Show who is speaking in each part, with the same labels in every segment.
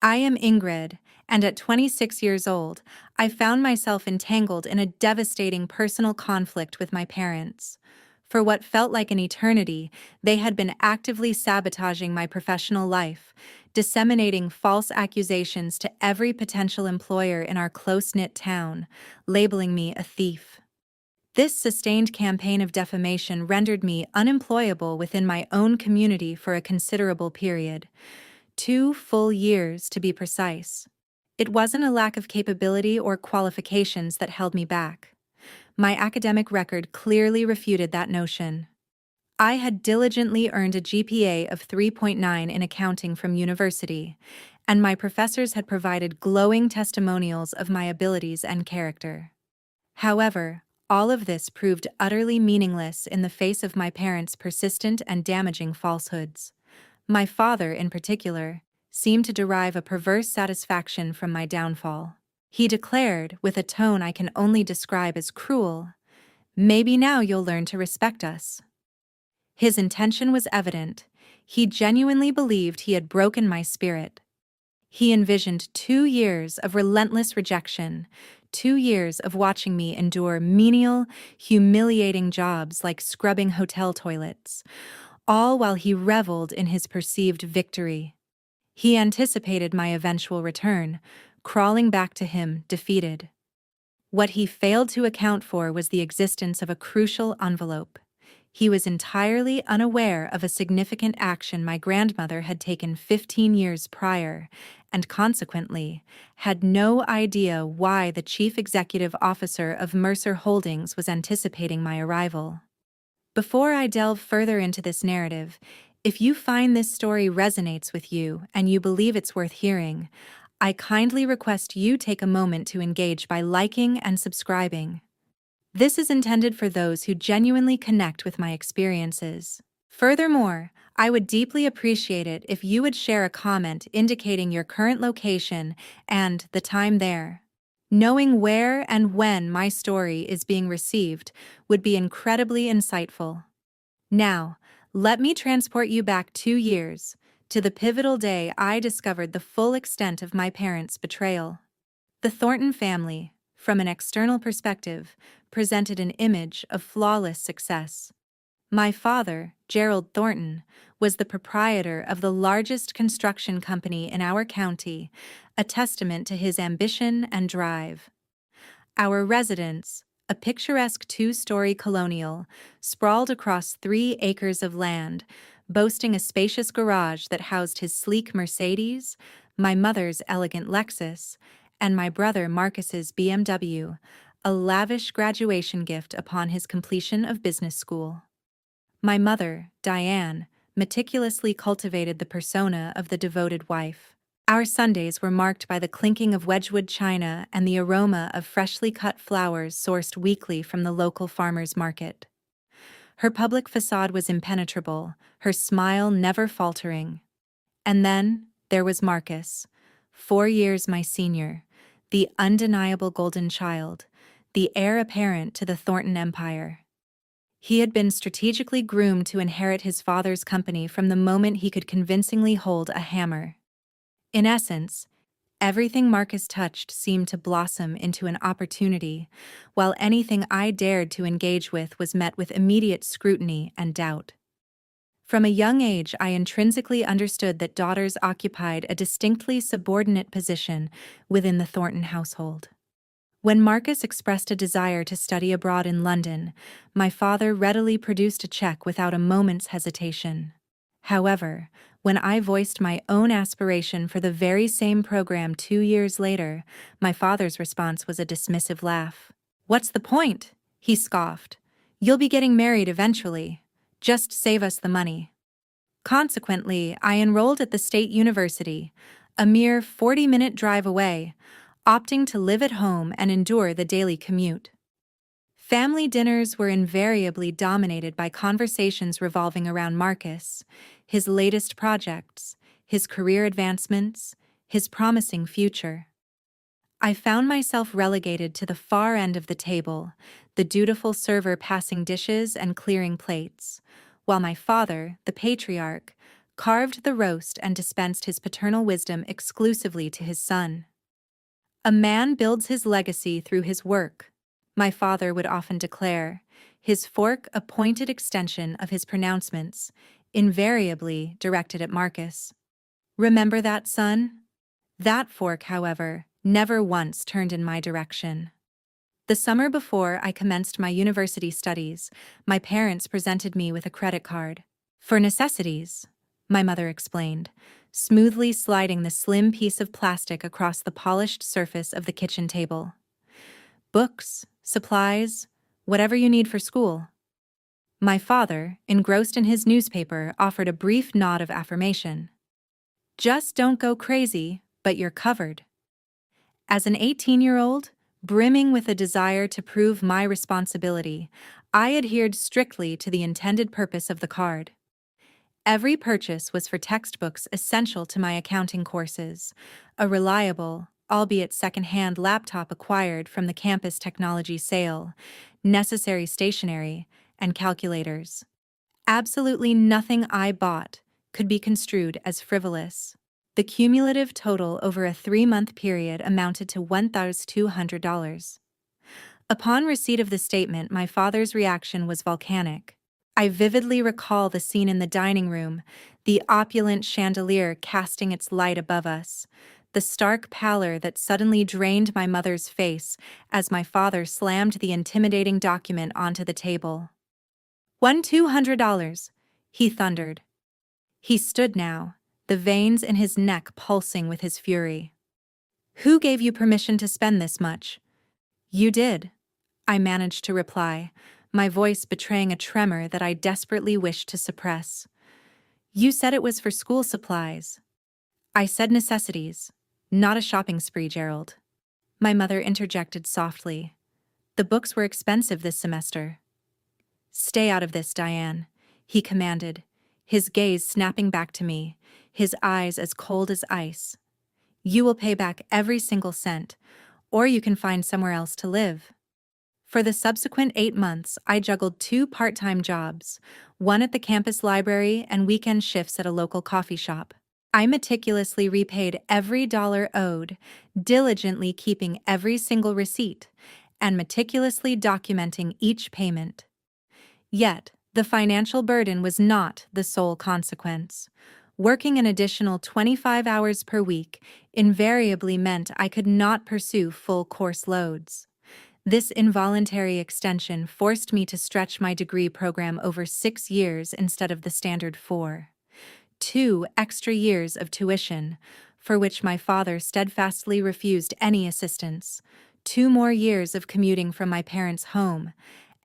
Speaker 1: I am Ingrid, and at 26 years old, I found myself entangled in a devastating personal conflict with my parents. For what felt like an eternity, they had been actively sabotaging my professional life, disseminating false accusations to every potential employer in our close-knit town, labeling me a thief. This sustained campaign of defamation rendered me unemployable within my own community for a considerable period. 2 full years, to be precise. It wasn't a lack of capability or qualifications that held me back. My academic record clearly refuted that notion. I had diligently earned a GPA of 3.9 in accounting from university, and my professors had provided glowing testimonials of my abilities and character. However, all of this proved utterly meaningless in the face of my parents' persistent and damaging falsehoods. My father, in particular, seemed to derive a perverse satisfaction from my downfall. He declared, with a tone I can only describe as cruel, "Maybe now you'll learn to respect us." His intention was evident. He genuinely believed he had broken my spirit. He envisioned 2 years of relentless rejection, 2 years of watching me endure menial, humiliating jobs like scrubbing hotel toilets, all while he reveled in his perceived victory. He anticipated my eventual return, crawling back to him, defeated. What he failed to account for was the existence of a crucial envelope. He was entirely unaware of a significant action my grandmother had taken 15 years prior, and consequently, had no idea why the chief executive officer of Mercer Holdings was anticipating my arrival. Before I delve further into this narrative, if you find this story resonates with you and you believe it's worth hearing, I kindly request you take a moment to engage by liking and subscribing. This is intended for those who genuinely connect with my experiences. Furthermore, I would deeply appreciate it if you would share a comment indicating your current location and the time there. Knowing where and when my story is being received would be incredibly insightful. Now, let me transport you back 2 years, to the pivotal day I discovered the full extent of my parents' betrayal. The Thornton family, from an external perspective, presented an image of flawless success. My father, Gerald Thornton, was the proprietor of the largest construction company in our county, a testament to his ambition and drive. Our residence, a picturesque 2-story colonial, sprawled across 3 acres of land, boasting a spacious garage that housed his sleek Mercedes, my mother's elegant Lexus, and my brother Marcus's BMW, a lavish graduation gift upon his completion of business school. My mother, Diane, meticulously cultivated the persona of the devoted wife. Our Sundays were marked by the clinking of Wedgwood china and the aroma of freshly cut flowers sourced weekly from the local farmers' market. Her public facade was impenetrable, her smile never faltering. And then there was Marcus, 4 years my senior, the undeniable golden child, the heir apparent to the Thornton empire. He had been strategically groomed to inherit his father's company from the moment he could convincingly hold a hammer. In essence, everything Marcus touched seemed to blossom into an opportunity, while anything I dared to engage with was met with immediate scrutiny and doubt. From a young age, I intrinsically understood that daughters occupied a distinctly subordinate position within the Thornton household. When Marcus expressed a desire to study abroad in London, my father readily produced a check without a moment's hesitation. However, when I voiced my own aspiration for the very same program 2 years later, my father's response was a dismissive laugh. "What's the point?" he scoffed. "You'll be getting married eventually. Just save us the money." Consequently, I enrolled at the State University, a mere 40-minute drive away, opting to live at home and endure the daily commute. Family dinners were invariably dominated by conversations revolving around Marcus, his latest projects, his career advancements, his promising future. I found myself relegated to the far end of the table, the dutiful server passing dishes and clearing plates, while my father, the patriarch, carved the roast and dispensed his paternal wisdom exclusively to his son. "A man builds his legacy through his work," my father would often declare, his fork a pointed extension of his pronouncements, invariably directed at Marcus. "Remember that, son?" That fork, however, never once turned in my direction. The summer before I commenced my university studies, my parents presented me with a credit card. "For necessities," my mother explained, smoothly sliding the slim piece of plastic across the polished surface of the kitchen table. "Books, supplies, whatever you need for school." My father, engrossed in his newspaper, offered a brief nod of affirmation. "Just don't go crazy, but you're covered." As an 18-year-old, brimming with a desire to prove my responsibility, I adhered strictly to the intended purpose of the card. Every purchase was for textbooks essential to my accounting courses, a reliable, albeit second-hand laptop acquired from the campus technology sale, necessary stationery, and calculators. Absolutely nothing I bought could be construed as frivolous. The cumulative total over a 3-month period amounted to $1,200. Upon receipt of the statement, my father's reaction was volcanic. I vividly recall the scene in the dining room, the opulent chandelier casting its light above us, the stark pallor that suddenly drained my mother's face as my father slammed the intimidating document onto the table. $1,200, he thundered. He stood now, the veins in his neck pulsing with his fury. "Who gave you permission to spend this much?" "You did," I managed to reply, my voice betraying a tremor that I desperately wished to suppress. "You said it was for school supplies." "I said necessities, not a shopping spree, Gerald." My mother interjected softly. "The books were expensive this semester." "Stay out of this, Diane," he commanded, his gaze snapping back to me, his eyes as cold as ice. "You will pay back every single cent, or you can find somewhere else to live." For the subsequent 8 months, I juggled 2 part-time jobs, one at the campus library and weekend shifts at a local coffee shop. I meticulously repaid every dollar owed, diligently keeping every single receipt, and meticulously documenting each payment. Yet, the financial burden was not the sole consequence. Working an additional 25 hours per week invariably meant I could not pursue full course loads. This involuntary extension forced me to stretch my degree program over 6 years instead of the standard 4. 2 extra years of tuition, for which my father steadfastly refused any assistance, 2 more years of commuting from my parents' home,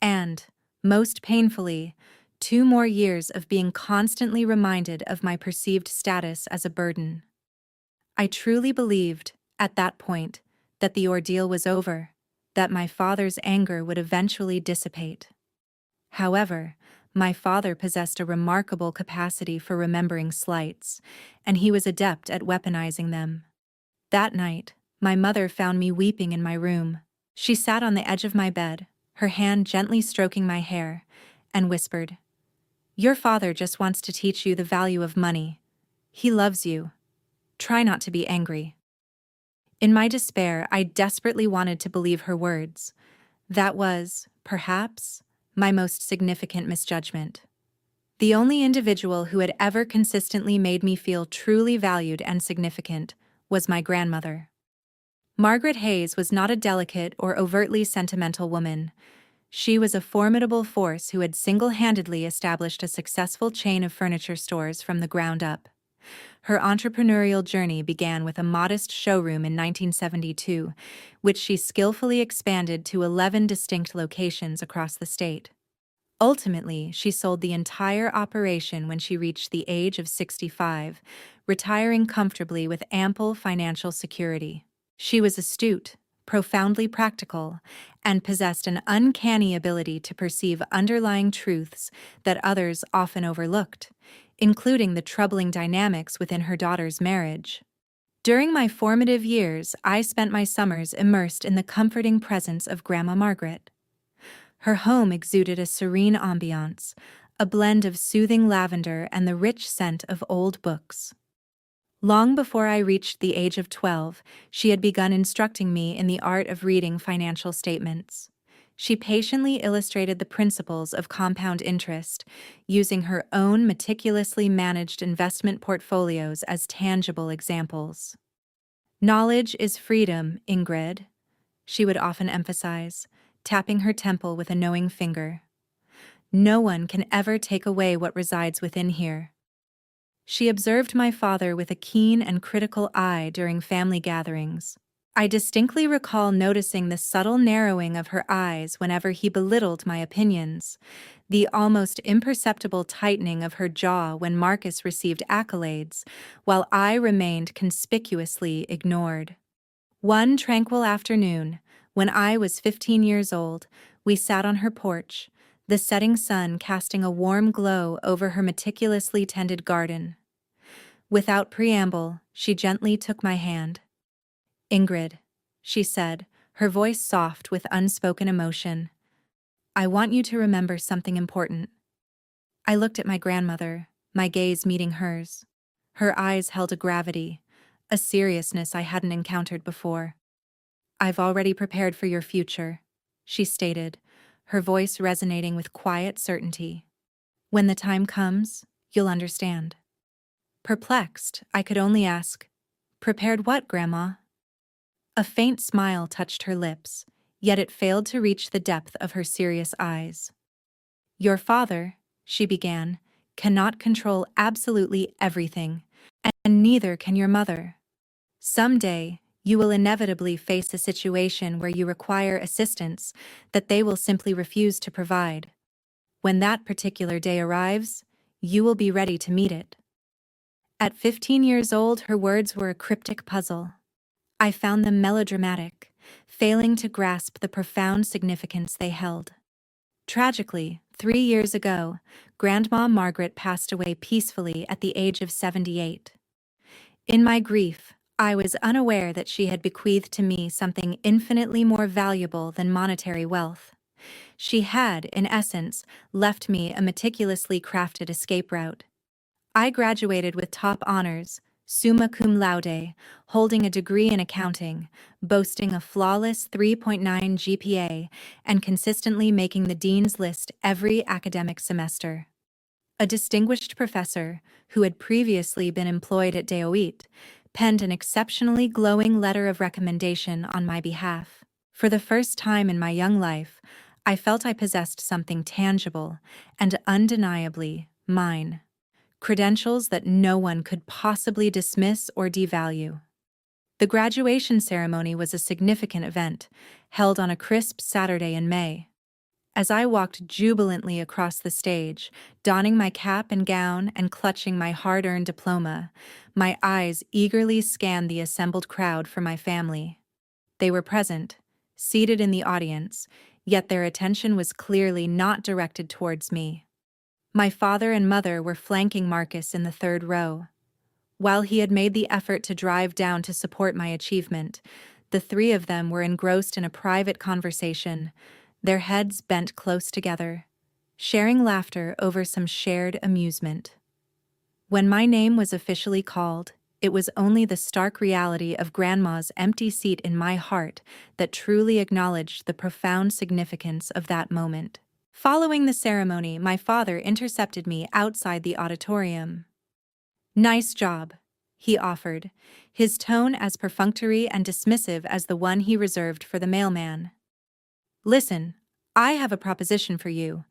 Speaker 1: and, most painfully, 2 more years of being constantly reminded of my perceived status as a burden. I truly believed, at that point, that the ordeal was over, that my father's anger would eventually dissipate. However, my father possessed a remarkable capacity for remembering slights, and he was adept at weaponizing them. That night, my mother found me weeping in my room. She sat on the edge of my bed, her hand gently stroking my hair, and whispered, "Your father just wants to teach you the value of money. He loves you. Try not to be angry." In my despair, I desperately wanted to believe her words. That was, perhaps, my most significant misjudgment. The only individual who had ever consistently made me feel truly valued and significant was my grandmother. Margaret Hayes was not a delicate or overtly sentimental woman. She was a formidable force who had single-handedly established a successful chain of furniture stores from the ground up. Her entrepreneurial journey began with a modest showroom in 1972, which she skillfully expanded to 11 distinct locations across the state. Ultimately, she sold the entire operation when she reached the age of 65, retiring comfortably with ample financial security. She was astute, profoundly practical, and possessed an uncanny ability to perceive underlying truths that others often overlooked, including the troubling dynamics within her daughter's marriage. During my formative years, I spent my summers immersed in the comforting presence of Grandma Margaret. Her home exuded a serene ambiance, a blend of soothing lavender and the rich scent of old books. Long before I reached the age of 12, she had begun instructing me in the art of reading financial statements. She patiently illustrated the principles of compound interest, using her own meticulously managed investment portfolios as tangible examples. "Knowledge is freedom, Ingrid," she would often emphasize, tapping her temple with a knowing finger. "No one can ever take away what resides within here." She observed my father with a keen and critical eye during family gatherings. I distinctly recall noticing the subtle narrowing of her eyes whenever he belittled my opinions, the almost imperceptible tightening of her jaw when Marcus received accolades, while I remained conspicuously ignored. One tranquil afternoon, when I was 15 years old, we sat on her porch, the setting sun casting a warm glow over her meticulously tended garden. Without preamble, she gently took my hand. "Ingrid," she said, her voice soft with unspoken emotion, "I want you to remember something important." I looked at my grandmother, my gaze meeting hers. Her eyes held a gravity, a seriousness I hadn't encountered before. "I've already prepared for your future," she stated, her voice resonating with quiet certainty. "When the time comes, you'll understand." Perplexed, I could only ask, "Prepared what, Grandma?" A faint smile touched her lips, yet it failed to reach the depth of her serious eyes. "Your father," she began, "cannot control absolutely everything, and neither can your mother. Someday, you will inevitably face a situation where you require assistance that they will simply refuse to provide. When that particular day arrives, you will be ready to meet it." At 15 years old, her words were a cryptic puzzle. I found them melodramatic, failing to grasp the profound significance they held. Tragically, 3 years ago, Grandma Margaret passed away peacefully at the age of 78. In my grief, I was unaware that she had bequeathed to me something infinitely more valuable than monetary wealth. She had, in essence, left me a meticulously crafted escape route. I graduated with top honors, summa cum laude, holding a degree in accounting, boasting a flawless 3.9 GPA, and consistently making the dean's list every academic semester. A distinguished professor, who had previously been employed at DeOIT, penned an exceptionally glowing letter of recommendation on my behalf. For the first time in my young life, I felt I possessed something tangible and undeniably mine. Credentials that no one could possibly dismiss or devalue. The graduation ceremony was a significant event, held on a crisp Saturday in May. As I walked jubilantly across the stage, donning my cap and gown and clutching my hard-earned diploma, my eyes eagerly scanned the assembled crowd for my family. They were present, seated in the audience, yet their attention was clearly not directed towards me. My father and mother were flanking Marcus in the third row. While he had made the effort to drive down to support my achievement, the three of them were engrossed in a private conversation, their heads bent close together, sharing laughter over some shared amusement. When my name was officially called, it was only the stark reality of Grandma's empty seat in my heart that truly acknowledged the profound significance of that moment. Following the ceremony, my father intercepted me outside the auditorium. "Nice job," he offered, his tone as perfunctory and dismissive as the one he reserved for the mailman. "Listen, I have a proposition for you.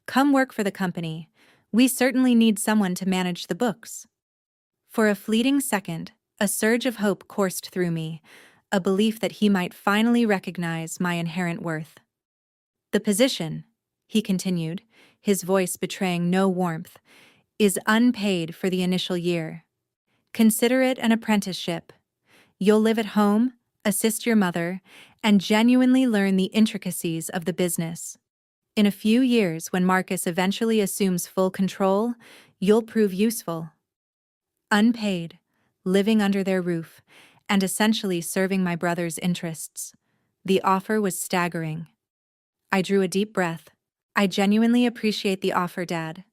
Speaker 1: Come work for the company. We certainly need someone to manage the books." For a fleeting second, a surge of hope coursed through me, a belief that he might finally recognize my inherent worth. "The position," he continued, his voice betraying no warmth, "is unpaid for the initial year. Consider it an apprenticeship. You'll live at home, assist your mother, and genuinely learn the intricacies of the business. In a few years, when Marcus eventually assumes full control, you'll prove useful." Unpaid, living under their roof, and essentially serving my brother's interests. The offer was staggering. I drew a deep breath. "I genuinely appreciate the offer, Dad.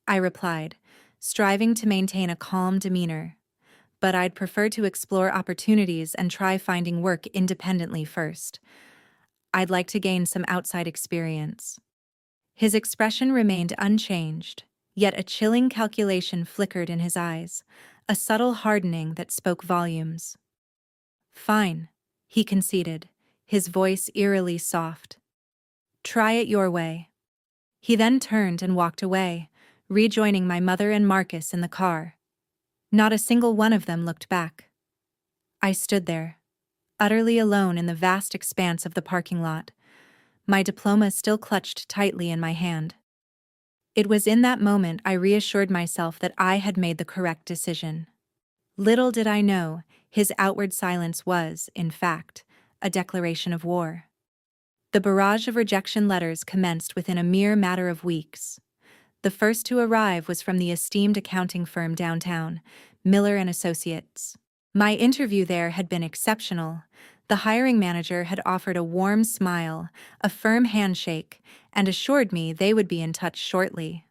Speaker 1: I replied, striving to maintain a calm demeanor. But I'd prefer to explore opportunities and try finding work independently first. I'd like to gain some outside experience. His expression remained unchanged, yet a chilling calculation flickered in his eyes, a subtle hardening that spoke volumes. Fine, he conceded, his voice eerily soft. Try it your way. He then turned and walked away, rejoining my mother and Marcus in the car. Not a single one of them looked back. I stood there, utterly alone in the vast expanse of the parking lot, my diploma still clutched tightly in my hand. It was in that moment I reassured myself that I had made the correct decision. Little did I know, his outward silence was, in fact, a declaration of war. The barrage of rejection letters commenced within a mere matter of weeks. The first to arrive was from the esteemed accounting firm downtown, Miller & Associates. My interview there had been exceptional. The hiring manager had offered a warm smile, a firm handshake, and assured me they would be in touch shortly.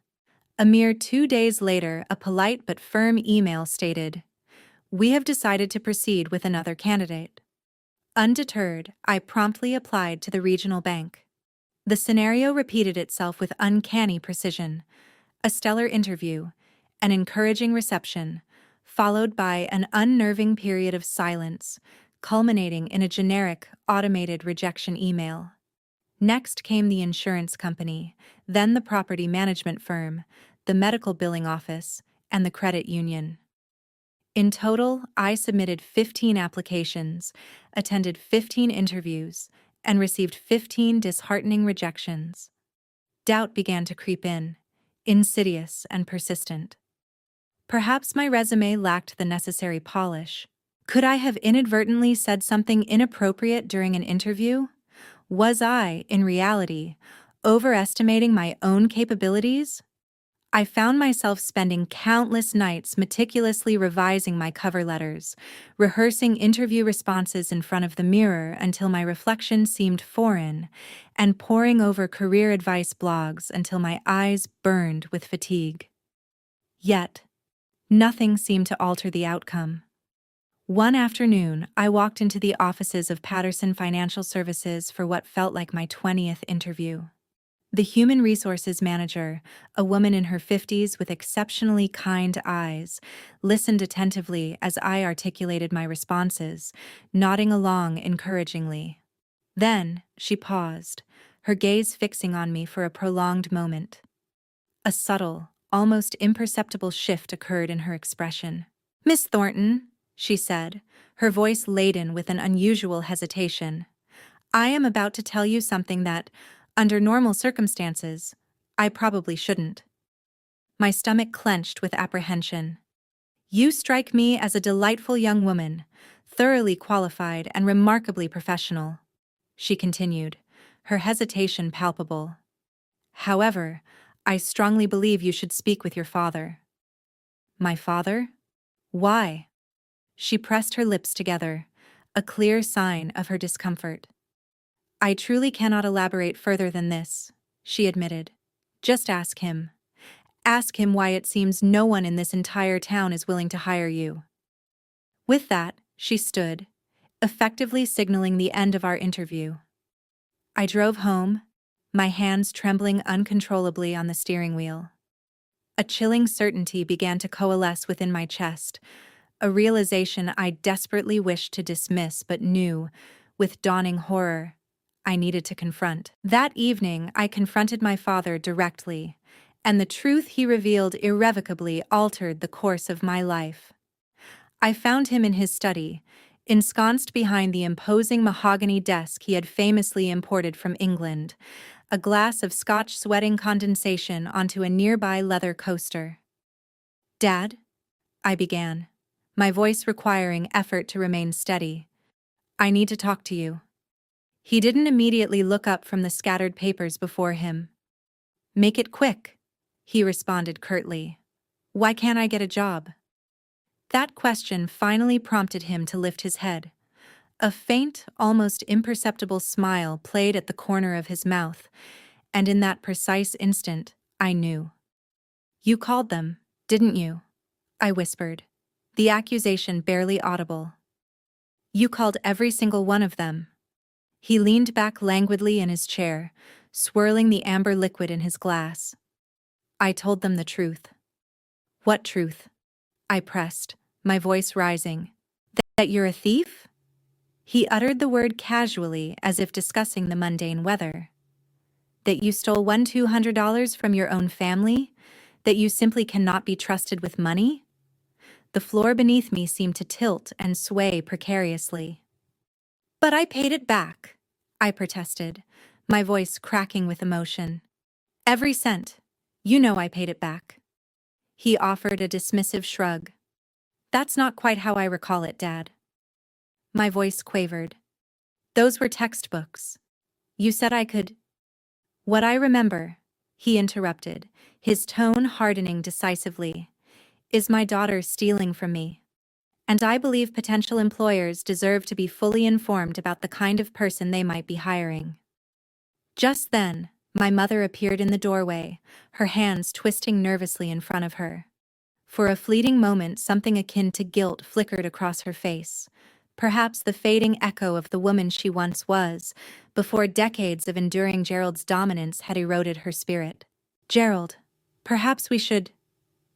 Speaker 1: A mere 2 days later, a polite but firm email stated, "We have decided to proceed with another candidate." Undeterred, I promptly applied to the regional bank. The scenario repeated itself with uncanny precision. A stellar interview, an encouraging reception, followed by an unnerving period of silence, culminating in a generic, automated rejection email. Next came the insurance company, then the property management firm, the medical billing office, and the credit union. In total, I submitted 15 applications, attended 15 interviews, and received 15 disheartening rejections. Doubt began to creep in, insidious and persistent. Perhaps my resume lacked the necessary polish. Could I have inadvertently said something inappropriate during an interview? Was I, in reality, overestimating my own capabilities? I found myself spending countless nights meticulously revising my cover letters, rehearsing interview responses in front of the mirror until my reflection seemed foreign, and poring over career advice blogs until my eyes burned with fatigue. Yet, nothing seemed to alter the outcome. One afternoon, I walked into the offices of Patterson Financial Services for what felt like my 20th interview. The human resources manager, a woman in her 50s with exceptionally kind eyes, listened attentively as I articulated my responses, nodding along encouragingly. Then, she paused, her gaze fixing on me for a prolonged moment. A subtle, almost imperceptible shift occurred in her expression. "Miss Thornton," she said, her voice laden with an unusual hesitation, "I am about to tell you something that, under normal circumstances, I probably shouldn't." My stomach clenched with apprehension. "You strike me as a delightful young woman, thoroughly qualified and remarkably professional," she continued, her hesitation palpable. "However, I strongly believe you should speak with your father." "My father? Why?" She pressed her lips together, a clear sign of her discomfort. "I truly cannot elaborate further than this," she admitted. "Just ask him. Ask him why it seems no one in this entire town is willing to hire you." With that, she stood, effectively signaling the end of our interview. I drove home, my hands trembling uncontrollably on the steering wheel. A chilling certainty began to coalesce within my chest, a realization I desperately wished to dismiss but knew, with dawning horror, I needed to confront. That evening, I confronted my father directly, and the truth he revealed irrevocably altered the course of my life. I found him in his study, ensconced behind the imposing mahogany desk he had famously imported from England, a glass of Scotch sweating condensation onto a nearby leather coaster. "Dad?" I began, my voice requiring effort to remain steady. "I need to talk to you." He didn't immediately look up from the scattered papers before him. "Make it quick," he responded curtly. "Why can't I get a job?" That question finally prompted him to lift his head. A faint, almost imperceptible smile played at the corner of his mouth, and in that precise instant, I knew. You called them, didn't you? I whispered, the accusation barely audible. You called every single one of them. He leaned back languidly in his chair, swirling the amber liquid in his glass. I told them the truth. What truth? I pressed, my voice rising. That you're a thief? He uttered the word casually as if discussing the mundane weather. That you stole $200 from your own family? That you simply cannot be trusted with money? The floor beneath me seemed to tilt and sway precariously. But I paid it back, I protested, my voice cracking with emotion. Every cent. You know I paid it back. He offered a dismissive shrug. That's not quite how I recall it, Dad. My voice quavered. Those were textbooks. You said I could. What I remember, he interrupted, his tone hardening decisively, is my daughter stealing from me. And I believe potential employers deserve to be fully informed about the kind of person they might be hiring. Just then, my mother appeared in the doorway, her hands twisting nervously in front of her. For a fleeting moment, something akin to guilt flickered across her face, perhaps the fading echo of the woman she once was, before decades of enduring Gerald's dominance had eroded her spirit. Gerald, perhaps we should…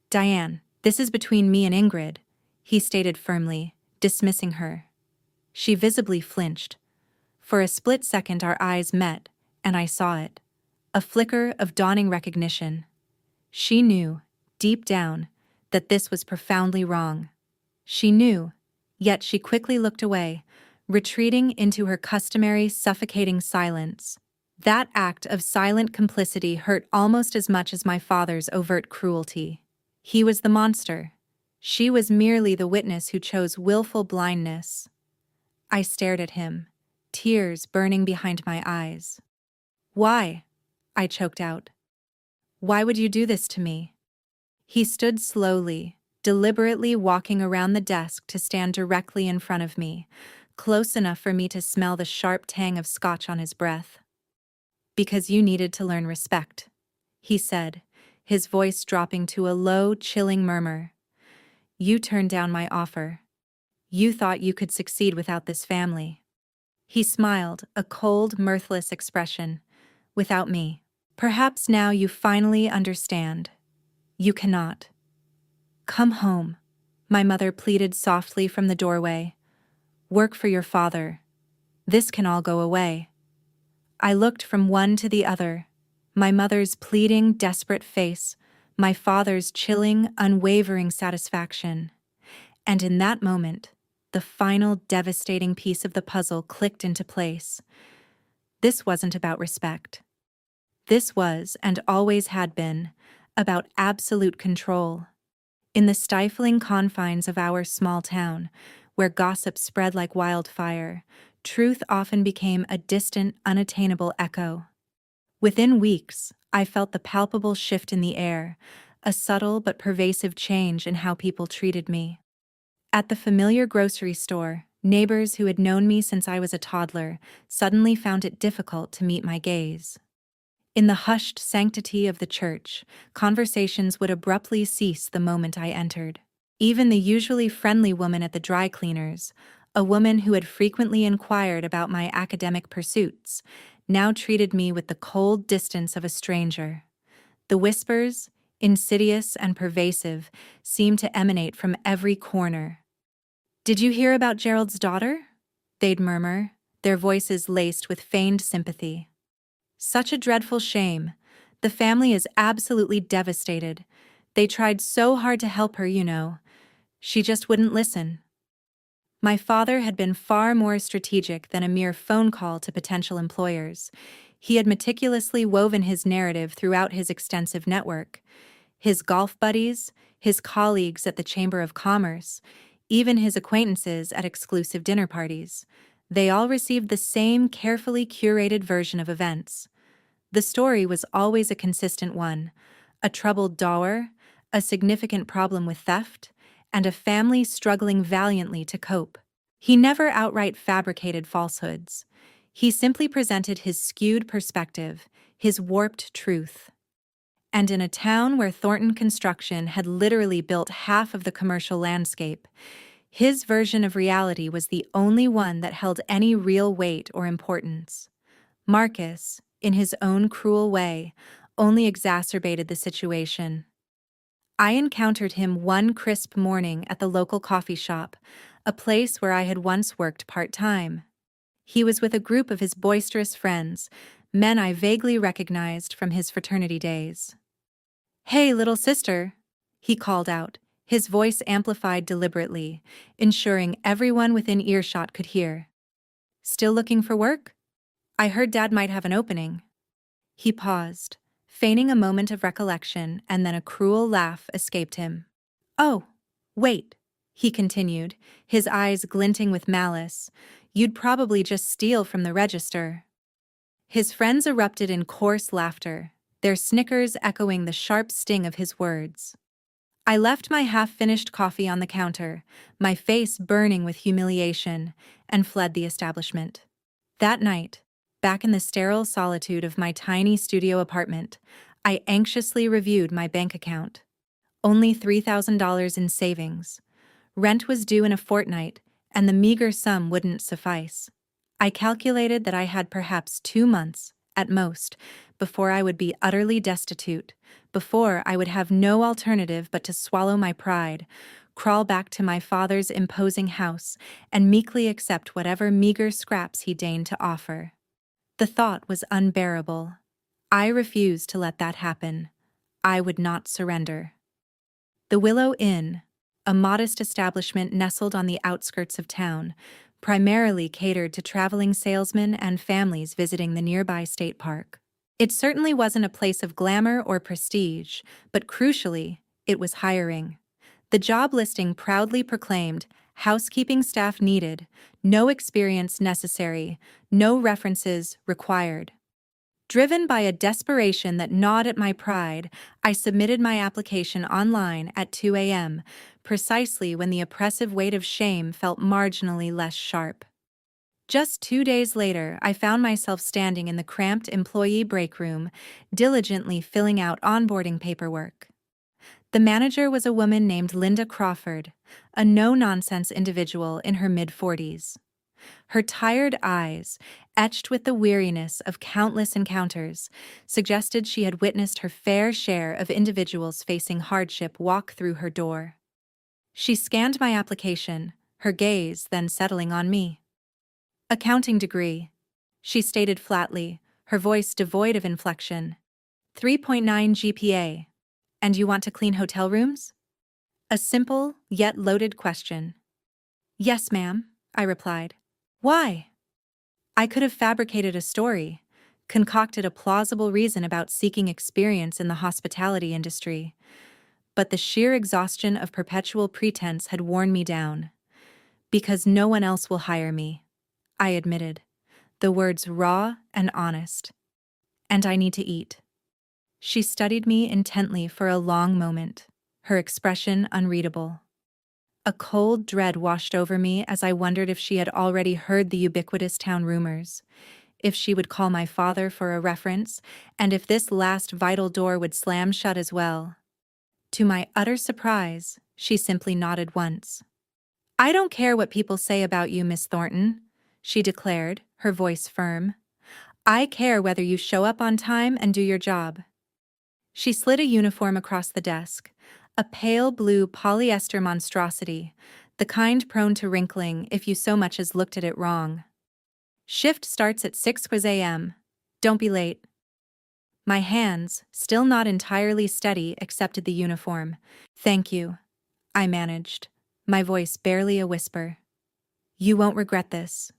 Speaker 1: Diane, this is between me and Ingrid, he stated firmly, dismissing her. She visibly flinched. For a split second our eyes met, and I saw it. A flicker of dawning recognition. She knew, deep down, that this was profoundly wrong. She knew, yet she quickly looked away, retreating into her customary suffocating silence. That act of silent complicity hurt almost as much as my father's overt cruelty. He was the monster. She was merely the witness who chose willful blindness. I stared at him, tears burning behind my eyes. Why? I choked out. Why would you do this to me? He stood slowly, deliberately walking around the desk to stand directly in front of me, close enough for me to smell the sharp tang of scotch on his breath. Because you needed to learn respect, he said, his voice dropping to a low, chilling murmur. You turned down my offer. You thought you could succeed without this family. He smiled, a cold, mirthless expression. Without me. Perhaps now you finally understand. You cannot. Come home, my mother pleaded softly from the doorway. Work for your father. This can all go away. I looked from one to the other, my mother's pleading, desperate face, my father's chilling, unwavering satisfaction. And in that moment, the final devastating piece of the puzzle clicked into place. This wasn't about respect. This was, and always had been, about absolute control. In the stifling confines of our small town, where gossip spread like wildfire, truth often became a distant, unattainable echo. Within weeks, I felt the palpable shift in the air, a subtle but pervasive change in how people treated me. At the familiar grocery store, neighbors who had known me since I was a toddler suddenly found it difficult to meet my gaze. In the hushed sanctity of the church, conversations would abruptly cease the moment I entered. Even the usually friendly woman at the dry cleaners, a woman who had frequently inquired about my academic pursuits, now treated me with the cold distance of a stranger. The whispers, insidious and pervasive, seemed to emanate from every corner. "Did you hear about Gerald's daughter?" they'd murmur, their voices laced with feigned sympathy. "Such a dreadful shame. The family is absolutely devastated. They tried so hard to help her, you know. She just wouldn't listen." My father had been far more strategic than a mere phone call to potential employers. He had meticulously woven his narrative throughout his extensive network. His golf buddies, his colleagues at the Chamber of Commerce, even his acquaintances at exclusive dinner parties. They all received the same carefully curated version of events. The story was always a consistent one: a troubled dower, a significant problem with theft, and a family struggling valiantly to cope. He never outright fabricated falsehoods. He simply presented his skewed perspective, his warped truth. And in a town where Thornton Construction had literally built half of the commercial landscape, his version of reality was the only one that held any real weight or importance. Marcus, in his own cruel way, only exacerbated the situation. I encountered him one crisp morning at the local coffee shop, a place where I had once worked part-time. He was with a group of his boisterous friends, men I vaguely recognized from his fraternity days. "Hey, little sister," he called out, his voice amplified deliberately, ensuring everyone within earshot could hear. "Still looking for work? I heard Dad might have an opening." He paused, feigning a moment of recollection, and then a cruel laugh escaped him. "Oh, wait," he continued, his eyes glinting with malice. "You'd probably just steal from the register." His friends erupted in coarse laughter, their snickers echoing the sharp sting of his words. I left my half-finished coffee on the counter, my face burning with humiliation, and fled the establishment. That night, back in the sterile solitude of my tiny studio apartment, I anxiously reviewed my bank account. Only $3,000 in savings. Rent was due in a fortnight, and the meager sum wouldn't suffice. I calculated that I had perhaps 2 months, at most, before I would be utterly destitute, before I would have no alternative but to swallow my pride, crawl back to my father's imposing house, and meekly accept whatever meager scraps he deigned to offer. The thought was unbearable. I refused to let that happen. I would not surrender. The Willow Inn, a modest establishment nestled on the outskirts of town, primarily catered to traveling salesmen and families visiting the nearby state park. It certainly wasn't a place of glamour or prestige, but crucially, it was hiring. The job listing proudly proclaimed, "Housekeeping staff needed, no experience necessary, no references required." Driven by a desperation that gnawed at my pride, I submitted my application online at 2 a.m., precisely when the oppressive weight of shame felt marginally less sharp. Just 2 days later, I found myself standing in the cramped employee break room, diligently filling out onboarding paperwork. The manager was a woman named Linda Crawford, a no-nonsense individual in her mid-40s. Her tired eyes, etched with the weariness of countless encounters, suggested she had witnessed her fair share of individuals facing hardship walk through her door. She scanned my application, her gaze then settling on me. "Accounting degree," she stated flatly, her voice devoid of inflection. 3.9 GPA. "And you want to clean hotel rooms?" A simple, yet loaded question. "Yes, ma'am," I replied. "Why?" I could have fabricated a story, concocted a plausible reason about seeking experience in the hospitality industry, but the sheer exhaustion of perpetual pretense had worn me down. "Because no one else will hire me," I admitted, the words raw and honest. "And I need to eat." She studied me intently for a long moment, her expression unreadable. A cold dread washed over me as I wondered if she had already heard the ubiquitous town rumors, if she would call my father for a reference, and if this last vital door would slam shut as well. To my utter surprise, she simply nodded once. "I don't care what people say about you, Miss Thornton," she declared, her voice firm. "I care whether you show up on time and do your job." She slid a uniform across the desk, a pale blue polyester monstrosity, the kind prone to wrinkling if you so much as looked at it wrong. "Shift starts at 6 a.m. Don't be late." My hands, still not entirely steady, accepted the uniform. "Thank you," I managed, my voice barely a whisper. "You won't regret this."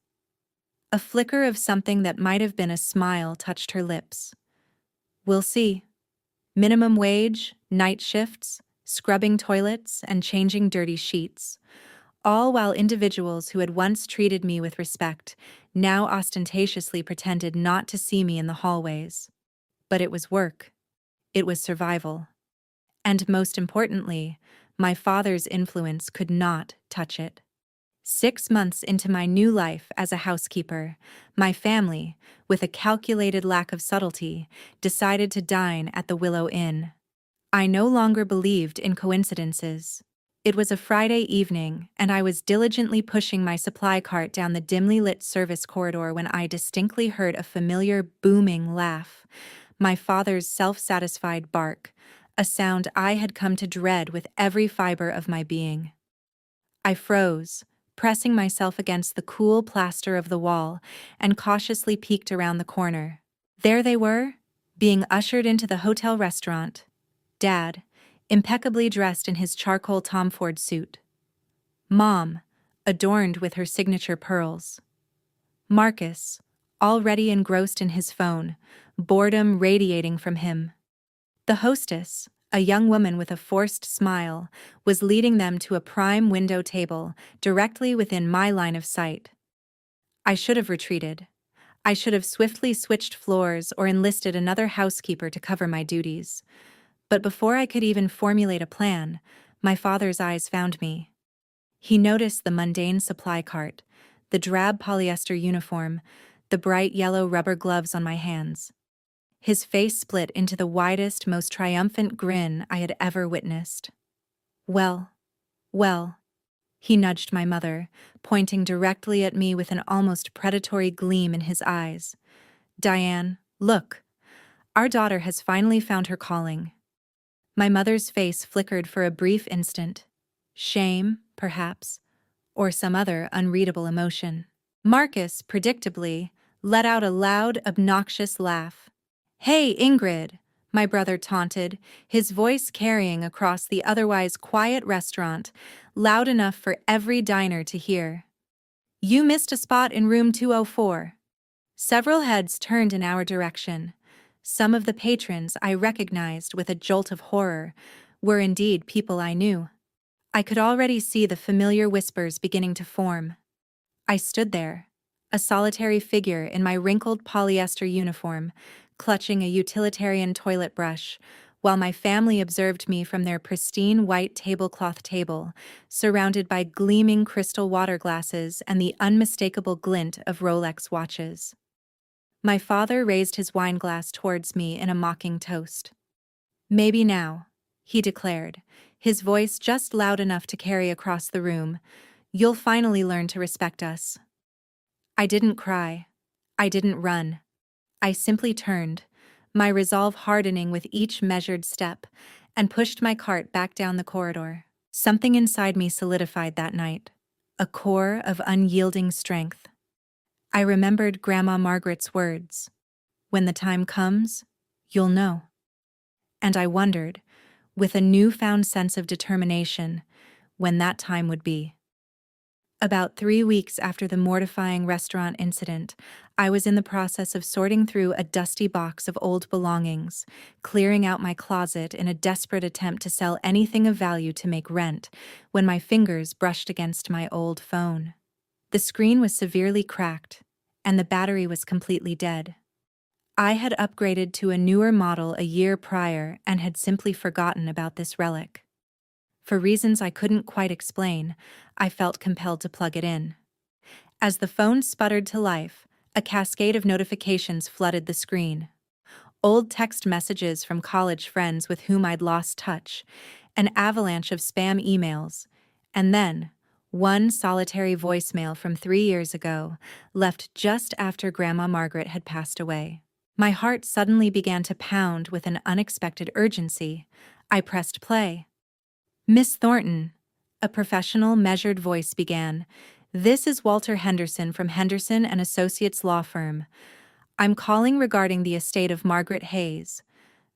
Speaker 1: A flicker of something that might have been a smile touched her lips. "We'll see. Minimum wage, night shifts, scrubbing toilets, and changing dirty sheets. All while individuals who had once treated me with respect now ostentatiously pretended not to see me in the hallways. But it was work. It was survival. And most importantly, my father's influence could not touch it. 6 months into my new life as a housekeeper, my family, with a calculated lack of subtlety, decided to dine at the Willow Inn. I no longer believed in coincidences. It was a Friday evening, and I was diligently pushing my supply cart down the dimly lit service corridor when I distinctly heard a familiar booming laugh, my father's self-satisfied bark, a sound I had come to dread with every fiber of my being. I froze, pressing myself against the cool plaster of the wall, and cautiously peeked around the corner. There they were, being ushered into the hotel restaurant. Dad, impeccably dressed in his charcoal Tom Ford suit. Mom, adorned with her signature pearls. Marcus, already engrossed in his phone, boredom radiating from him. The hostess, a young woman with a forced smile, was leading them to a prime window table directly within my line of sight. I should have retreated. I should have swiftly switched floors or enlisted another housekeeper to cover my duties. But before I could even formulate a plan, my father's eyes found me. He noticed the mundane supply cart, the drab polyester uniform, the bright yellow rubber gloves on my hands. His face split into the widest, most triumphant grin I had ever witnessed. Well, well, he nudged my mother, pointing directly at me with an almost predatory gleam in his eyes. Diane, look. Our daughter has finally found her calling. My mother's face flickered for a brief instant. Shame, perhaps, or some other unreadable emotion. Marcus, predictably, let out a loud, obnoxious laugh. "Hey, Ingrid," my brother taunted, his voice carrying across the otherwise quiet restaurant, loud enough for every diner to hear. "You missed a spot in room 204. Several heads turned in our direction. Some of the patrons I recognized with a jolt of horror were indeed people I knew. I could already see the familiar whispers beginning to form. I stood there, a solitary figure in my wrinkled polyester uniform, clutching a utilitarian toilet brush, while my family observed me from their pristine white tablecloth table, surrounded by gleaming crystal water glasses and the unmistakable glint of Rolex watches. My father raised his wine glass towards me in a mocking toast. "Maybe now," he declared, his voice just loud enough to carry across the room, "you'll finally learn to respect us." I didn't cry. I didn't run. I simply turned, my resolve hardening with each measured step, and pushed my cart back down the corridor. Something inside me solidified that night, a core of unyielding strength. I remembered Grandma Margaret's words, "When the time comes, you'll know." And I wondered, with a newfound sense of determination, when that time would be. About 3 weeks after the mortifying restaurant incident, I was in the process of sorting through a dusty box of old belongings, clearing out my closet in a desperate attempt to sell anything of value to make rent, when my fingers brushed against my old phone. The screen was severely cracked, and the battery was completely dead. I had upgraded to a newer model a year prior and had simply forgotten about this relic. For reasons I couldn't quite explain, I felt compelled to plug it in. As the phone sputtered to life, a cascade of notifications flooded the screen. Old text messages from college friends with whom I'd lost touch, an avalanche of spam emails, and then one solitary voicemail from 3 years ago, left just after Grandma Margaret had passed away. My heart suddenly began to pound with an unexpected urgency. I pressed play. "Miss Thornton," a professional, measured voice began, "this is Walter Henderson from Henderson and Associates Law Firm. I'm calling regarding the estate of Margaret Hayes.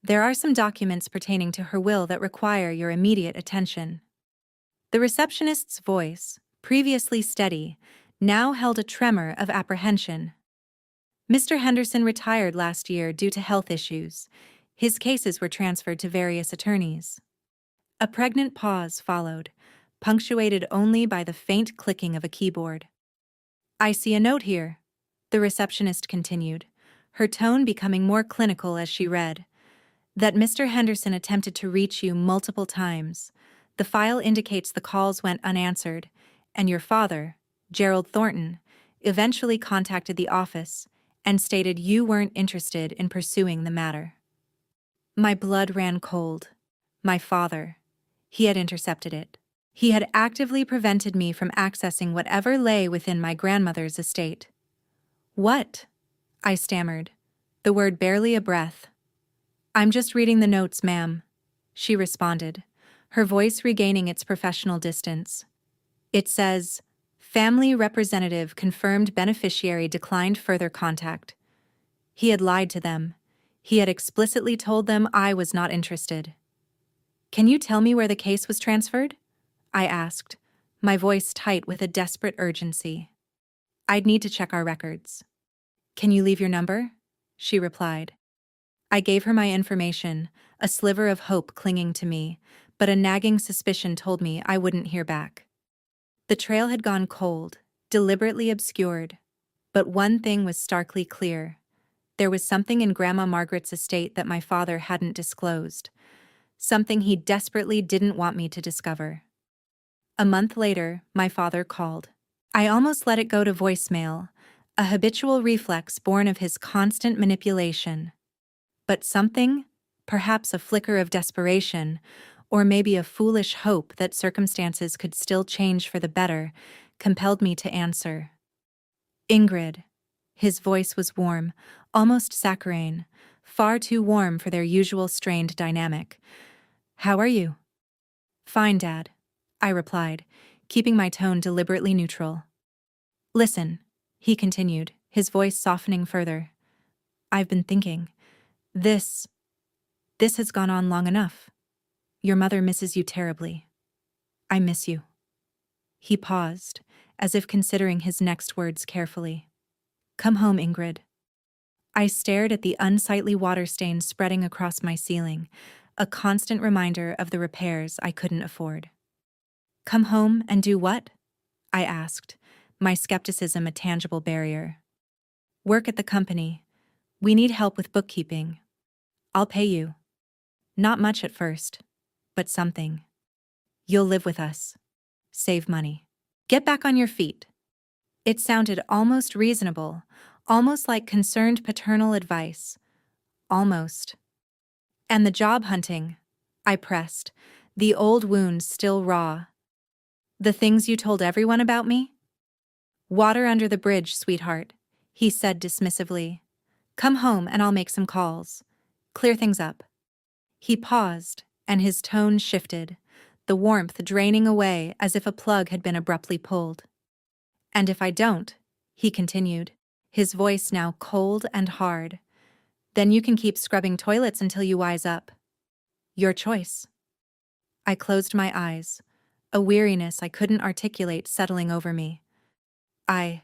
Speaker 1: There are some documents pertaining to her will that require your immediate attention." The receptionist's voice, previously steady, now held a tremor of apprehension. "Mr. Henderson retired last year due to health issues. His cases were transferred to various attorneys." A pregnant pause followed, punctuated only by the faint clicking of a keyboard. "I see a note here," the receptionist continued, her tone becoming more clinical as she read, "that Mr. Henderson attempted to reach you multiple times. The file indicates the calls went unanswered, and your father, Gerald Thornton, eventually contacted the office and stated you weren't interested in pursuing the matter. My blood ran cold. My father. He had intercepted it. He had actively prevented me from accessing whatever lay within my grandmother's estate. What? I stammered, the word barely a breath. I'm just reading the notes, ma'am, she responded, her voice regaining its professional distance. It says, family representative confirmed beneficiary declined further contact. He had lied to them. He had explicitly told them I was not interested. Can you tell me where the case was transferred? I asked, my voice tight with a desperate urgency. I'd need to check our records. Can you leave your number? She replied. I gave her my information, a sliver of hope clinging to me, but a nagging suspicion told me I wouldn't hear back. The trail had gone cold, deliberately obscured. But one thing was starkly clear. There was something in Grandma Margaret's estate that my father hadn't disclosed. Something he desperately didn't want me to discover. A month later, my father called. I almost let it go to voicemail, a habitual reflex born of his constant manipulation. But something, perhaps a flicker of desperation, or maybe a foolish hope that circumstances could still change for the better, compelled me to answer. Ingrid. His voice was warm, almost saccharine, far too warm for their usual strained dynamic. How are you? Fine, Dad, I replied, keeping my tone deliberately neutral. Listen, he continued, his voice softening further. I've been thinking. This has gone on long enough. Your mother misses you terribly. I miss you. He paused, as if considering his next words carefully. Come home, Ingrid. I stared at the unsightly water stains spreading across my ceiling, a constant reminder of the repairs I couldn't afford. Come home and do what? I asked, my skepticism a tangible barrier. Work at the company. We need help with bookkeeping. I'll pay you. Not much at first, but something. You'll live with us. Save money. Get back on your feet. It sounded almost reasonable, almost like concerned paternal advice. Almost. And the job hunting, I pressed, the old wounds still raw. The things you told everyone about me? Water under the bridge, sweetheart, he said dismissively. Come home and I'll make some calls. Clear things up. He paused, and his tone shifted, the warmth draining away as if a plug had been abruptly pulled. And if I don't, he continued, his voice now cold and hard, then you can keep scrubbing toilets until you wise up. Your choice. I closed my eyes, a weariness I couldn't articulate settling over me. I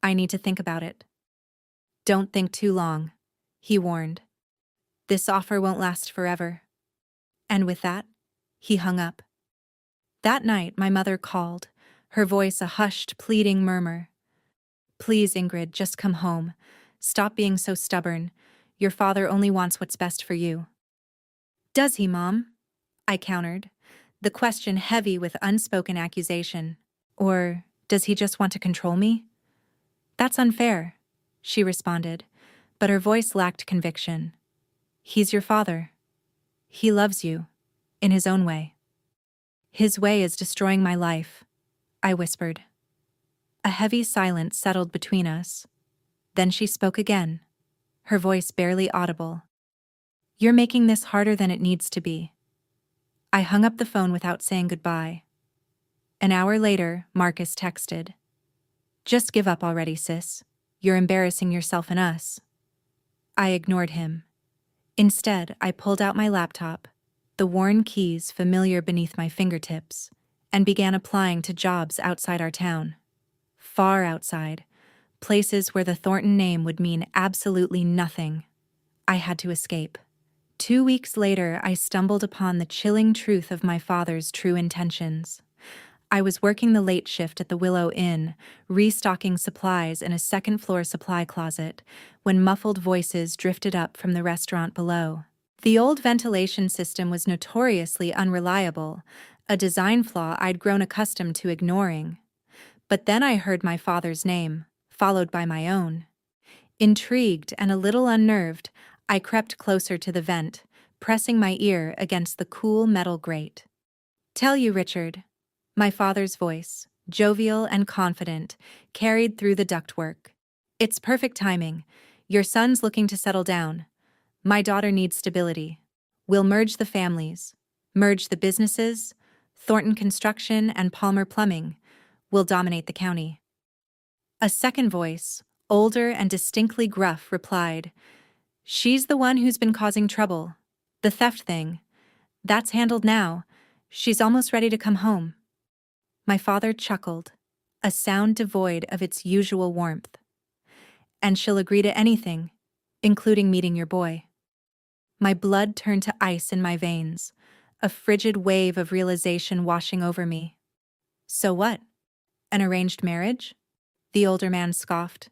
Speaker 1: need to think about it. Don't think too long, he warned. This offer won't last forever. And with that, he hung up. That night, my mother called, her voice a hushed, pleading murmur. Please, Ingrid, just come home. Stop being so stubborn. Your father only wants what's best for you. Does he, Mom? I countered, the question heavy with unspoken accusation. Or does he just want to control me? That's unfair, she responded, but her voice lacked conviction. He's your father. He loves you, in his own way. His way is destroying my life, I whispered. A heavy silence settled between us. Then she spoke again, her voice barely audible. You're making this harder than it needs to be. I hung up the phone without saying goodbye. An hour later, Marcus texted. Just give up already, sis. You're embarrassing yourself and us. I ignored him. Instead, I pulled out my laptop, the worn keys familiar beneath my fingertips, and began applying to jobs outside our town. Far outside, places where the Thornton name would mean absolutely nothing. I had to escape. 2 weeks later, I stumbled upon the chilling truth of my father's true intentions. I was working the late shift at the Willow Inn, restocking supplies in a second-floor supply closet, when muffled voices drifted up from the restaurant below. The old ventilation system was notoriously unreliable, a design flaw I'd grown accustomed to ignoring. But then I heard my father's name, followed by my own. Intrigued and a little unnerved, I crept closer to the vent, pressing my ear against the cool metal grate. "Tell you, Richard," my father's voice, jovial and confident, carried through the ductwork. "It's perfect timing. Your son's looking to settle down. My daughter needs stability. We'll merge the families, merge the businesses. Thornton Construction and Palmer Plumbing will dominate the county." A second voice, older and distinctly gruff, replied, "She's the one who's been causing trouble. The theft thing. That's handled now. She's almost ready to come home." My father chuckled, a sound devoid of its usual warmth. "And she'll agree to anything, including meeting your boy." My blood turned to ice in my veins, a frigid wave of realization washing over me. "So what? An arranged marriage?" the older man scoffed.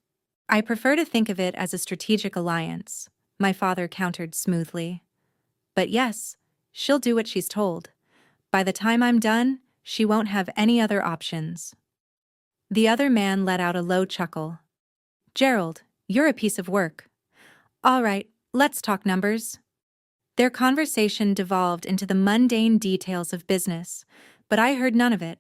Speaker 1: "I prefer to think of it as a strategic alliance," my father countered smoothly. "But yes, she'll do what she's told. By the time I'm done, she won't have any other options." The other man let out a low chuckle. "Gerald, you're a piece of work. All right, let's talk numbers." Their conversation devolved into the mundane details of business, but I heard none of it.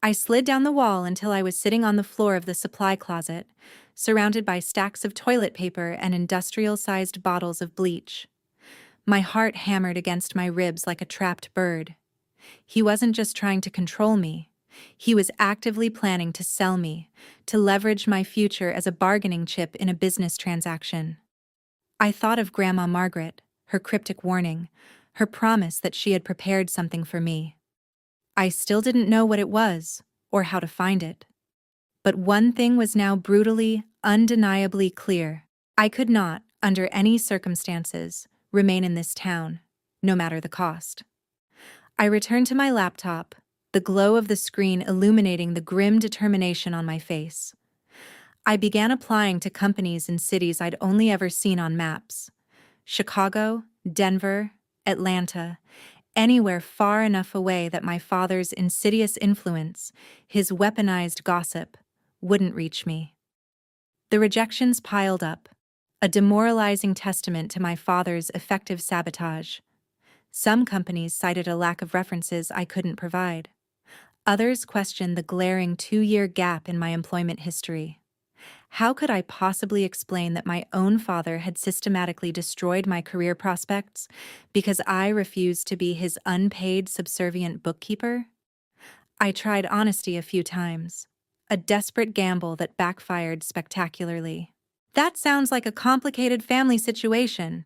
Speaker 1: I slid down the wall until I was sitting on the floor of the supply closet, surrounded by stacks of toilet paper and industrial-sized bottles of bleach. My heart hammered against my ribs like a trapped bird. He wasn't just trying to control me. He was actively planning to sell me, to leverage my future as a bargaining chip in a business transaction. I thought of Grandma Margaret, her cryptic warning, her promise that she had prepared something for me. I still didn't know what it was, or how to find it. But one thing was now brutally, undeniably clear. I could not, under any circumstances, remain in this town, no matter the cost. I returned to my laptop, the glow of the screen illuminating the grim determination on my face. I began applying to companies in cities I'd only ever seen on maps. Chicago, Denver, Atlanta, anywhere far enough away that my father's insidious influence, his weaponized gossip, wouldn't reach me. The rejections piled up, a demoralizing testament to my father's effective sabotage. Some companies cited a lack of references I couldn't provide. Others questioned the glaring 2-year gap in my employment history. How could I possibly explain that my own father had systematically destroyed my career prospects because I refused to be his unpaid subservient bookkeeper? I tried honesty a few times, a desperate gamble that backfired spectacularly. "That sounds like a complicated family situation,"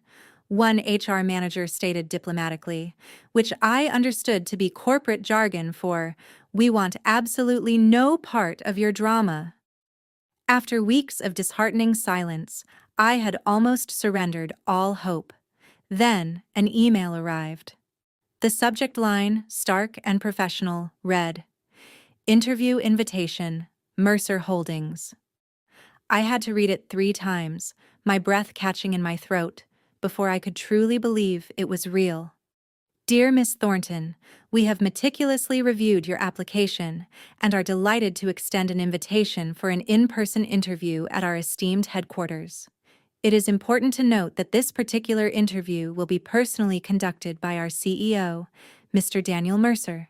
Speaker 1: one HR manager stated diplomatically, which I understood to be corporate jargon for, "We want absolutely no part of your drama." After weeks of disheartening silence, I had almost surrendered all hope. Then an email arrived. The subject line, stark and professional, read, "Interview invitation, Mercer Holdings." I had to read it 3 times, my breath catching in my throat, before I could truly believe it was real. "Dear Miss Thornton, we have meticulously reviewed your application and are delighted to extend an invitation for an in-person interview at our esteemed headquarters. It is important to note that this particular interview will be personally conducted by our CEO, Mr. Daniel Mercer.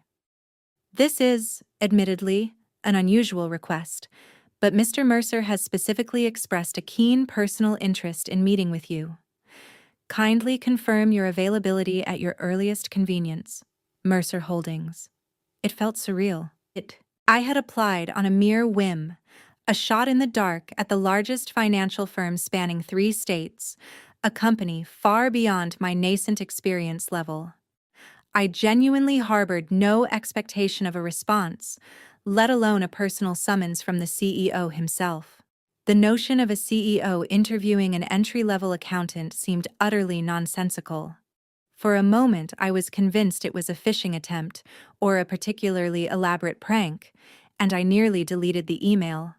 Speaker 1: This is, admittedly, an unusual request, but Mr. Mercer has specifically expressed a keen personal interest in meeting with you. Kindly confirm your availability at your earliest convenience. Mercer Holdings." It felt surreal. I had applied on a mere whim, a shot in the dark at the largest financial firm spanning 3 states, a company far beyond my nascent experience level. I genuinely harbored no expectation of a response, let alone a personal summons from the CEO himself. The notion of a CEO interviewing an entry-level accountant seemed utterly nonsensical. For a moment, I was convinced it was a phishing attempt or a particularly elaborate prank, and I nearly deleted the email.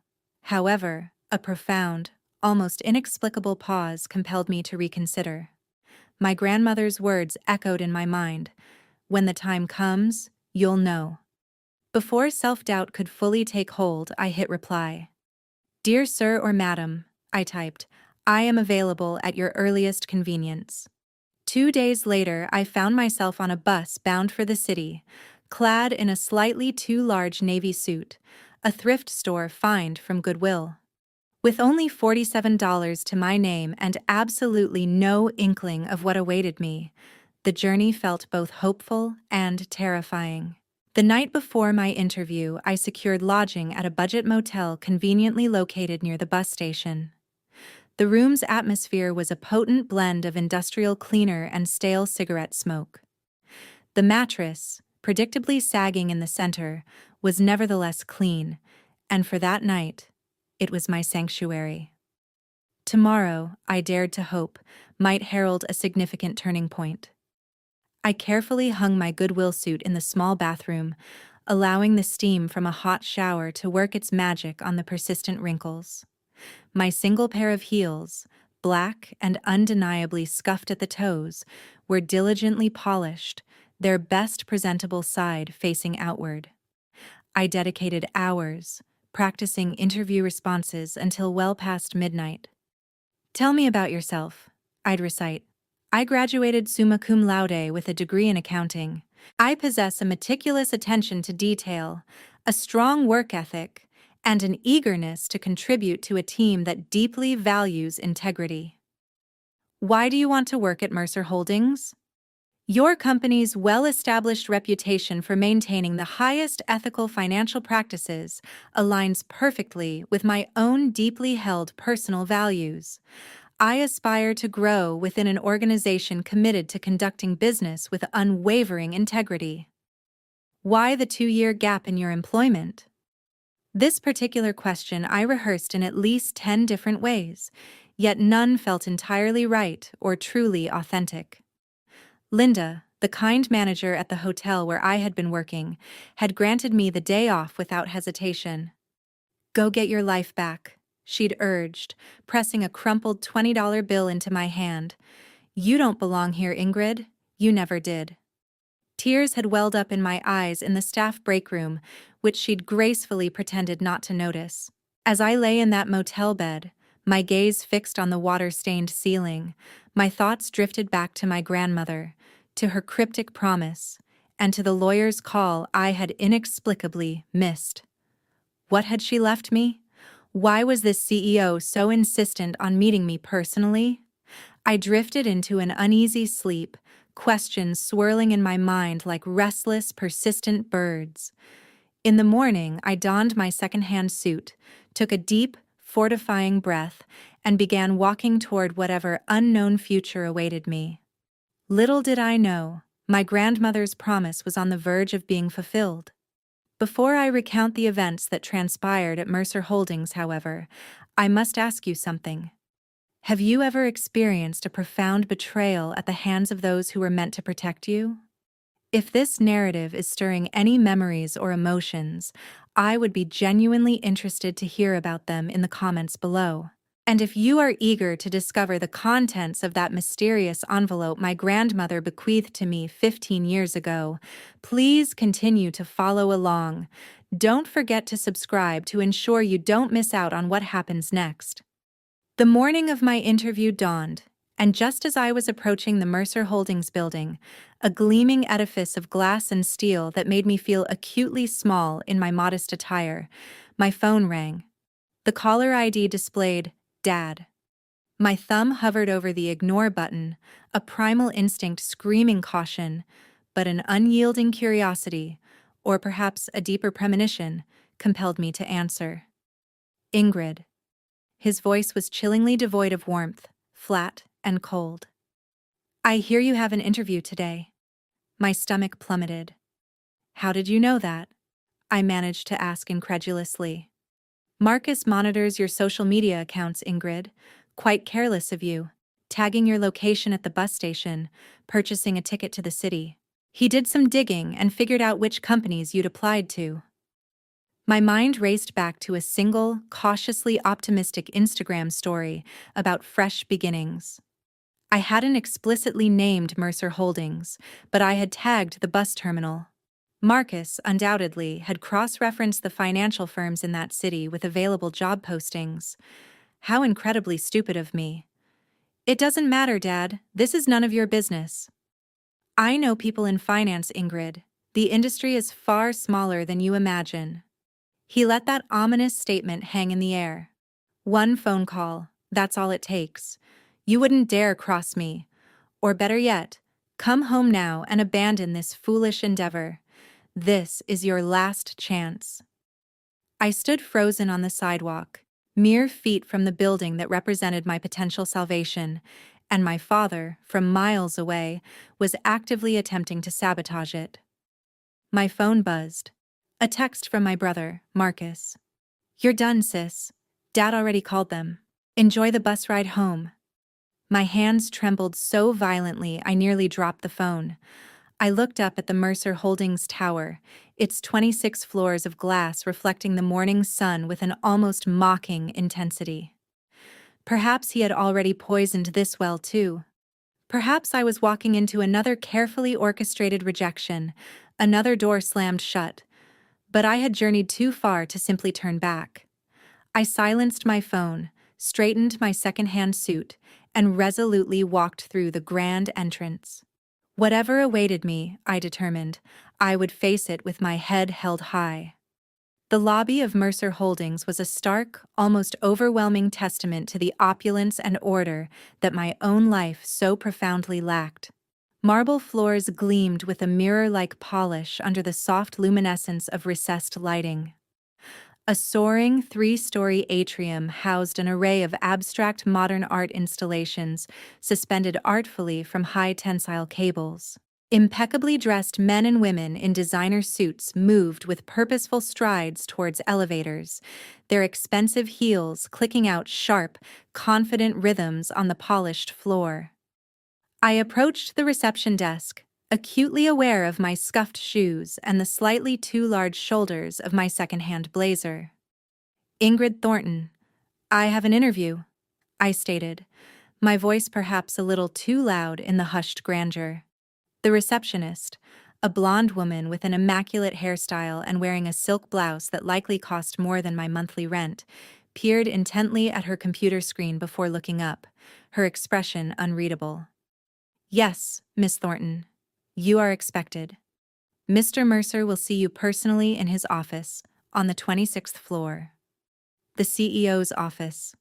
Speaker 1: However, a profound, almost inexplicable pause compelled me to reconsider. My grandmother's words echoed in my mind, "When the time comes, you'll know." Before self-doubt could fully take hold, I hit reply. "Dear Sir or Madam," I typed, "I am available at your earliest convenience." 2 days later, I found myself on a bus bound for the city, clad in a slightly too large navy suit, a thrift store find from Goodwill. With only $47 to my name and absolutely no inkling of what awaited me, the journey felt both hopeful and terrifying. The night before my interview, I secured lodging at a budget motel conveniently located near the bus station. The room's atmosphere was a potent blend of industrial cleaner and stale cigarette smoke. The mattress, predictably sagging in the center, was nevertheless clean, and for that night, it was my sanctuary. Tomorrow, I dared to hope, might herald a significant turning point. I carefully hung my Goodwill suit in the small bathroom, allowing the steam from a hot shower to work its magic on the persistent wrinkles. My single pair of heels, black and undeniably scuffed at the toes, were diligently polished, their best presentable side facing outward. I dedicated hours, practicing interview responses until well past midnight. "Tell me about yourself," I'd recite. "I graduated summa cum laude with a degree in accounting. I possess a meticulous attention to detail, a strong work ethic, and an eagerness to contribute to a team that deeply values integrity." Why do you want to work at Mercer Holdings? Your company's well-established reputation for maintaining the highest ethical financial practices aligns perfectly with my own deeply held personal values. I aspire to grow within an organization committed to conducting business with unwavering integrity. Why the 2-year gap in your employment? This particular question I rehearsed in at least 10 different ways, yet none felt entirely right or truly authentic. Linda, the kind manager at the hotel where I had been working, had granted me the day off without hesitation. "Go get your life back," she'd urged, pressing a crumpled $20 bill into my hand. "You don't belong here, Ingrid. You never did." Tears had welled up in my eyes in the staff break room, which she'd gracefully pretended not to notice. As I lay in that motel bed, my gaze fixed on the water-stained ceiling, my thoughts drifted back to my grandmother, to her cryptic promise, and to the lawyer's call I had inexplicably missed. What had she left me? Why was this CEO so insistent on meeting me personally? I drifted into an uneasy sleep, questions swirling in my mind like restless, persistent birds. In the morning, I donned my second-hand suit, took a deep, fortifying breath, and began walking toward whatever unknown future awaited me. Little did I know, my grandmother's promise was on the verge of being fulfilled. Before I recount the events that transpired at Mercer Holdings, however, I must ask you something. Have you ever experienced a profound betrayal at the hands of those who were meant to protect you? If this narrative is stirring any memories or emotions, I would be genuinely interested to hear about them in the comments below. And if you are eager to discover the contents of that mysterious envelope my grandmother bequeathed to me 15 years ago, please continue to follow along. Don't forget to subscribe to ensure you don't miss out on what happens next. The morning of my interview dawned, and just as I was approaching the Mercer Holdings building, a gleaming edifice of glass and steel that made me feel acutely small in my modest attire, my phone rang. The caller ID displayed "Dad." My thumb hovered over the ignore button, a primal instinct screaming caution, but an unyielding curiosity, or perhaps a deeper premonition, compelled me to answer. "Ingrid." His voice was chillingly devoid of warmth, flat and cold. "I hear you have an interview today." My stomach plummeted. "How did you know that?" I managed to ask incredulously. "Marcus monitors your social media accounts, Ingrid. Quite careless of you, tagging your location at the bus station, purchasing a ticket to the city. He did some digging and figured out which companies you'd applied to." My mind raced back to a single, cautiously optimistic Instagram story about fresh beginnings. I hadn't explicitly named Mercer Holdings, but I had tagged the bus terminal. Marcus, undoubtedly, had cross-referenced the financial firms in that city with available job postings. How incredibly stupid of me. It doesn't matter, Dad. This is none of your business. I know people in finance, Ingrid. The industry is far smaller than you imagine. He let that ominous statement hang in the air. One phone call, that's all it takes. You wouldn't dare cross me. Or better yet, come home now and abandon this foolish endeavor. This is your last chance. I stood frozen on the sidewalk, mere feet from the building that represented my potential salvation, and my father, from miles away, was actively attempting to sabotage it. My phone buzzed. A text from my brother, Marcus. "You're done, sis. Dad already called them. Enjoy the bus ride home." My hands trembled so violently I nearly dropped the phone. I looked up at the Mercer Holdings tower, its 26 floors of glass reflecting the morning sun with an almost mocking intensity. Perhaps he had already poisoned this well too. Perhaps I was walking into another carefully orchestrated rejection, another door slammed shut. But I had journeyed too far to simply turn back. I silenced my phone, straightened my second-hand suit, and resolutely walked through the grand entrance. Whatever awaited me, I determined, I would face it with my head held high. The lobby of Mercer Holdings was a stark, almost overwhelming testament to the opulence and order that my own life so profoundly lacked. Marble floors gleamed with a mirror-like polish under the soft luminescence of recessed lighting. A soaring three-story atrium housed an array of abstract modern art installations suspended artfully from high tensile cables. Impeccably dressed men and women in designer suits moved with purposeful strides towards elevators, their expensive heels clicking out sharp, confident rhythms on the polished floor. I approached the reception desk, acutely aware of my scuffed shoes and the slightly too large shoulders of my second-hand blazer. "Ingrid Thornton, I have an interview," I stated, my voice perhaps a little too loud in the hushed grandeur. The receptionist, a blonde woman with an immaculate hairstyle and wearing a silk blouse that likely cost more than my monthly rent, peered intently at her computer screen before looking up, her expression unreadable. "Yes, Miss Thornton. You are expected. Mr. Mercer will see you personally in his office, on the 26th floor." The CEO's office.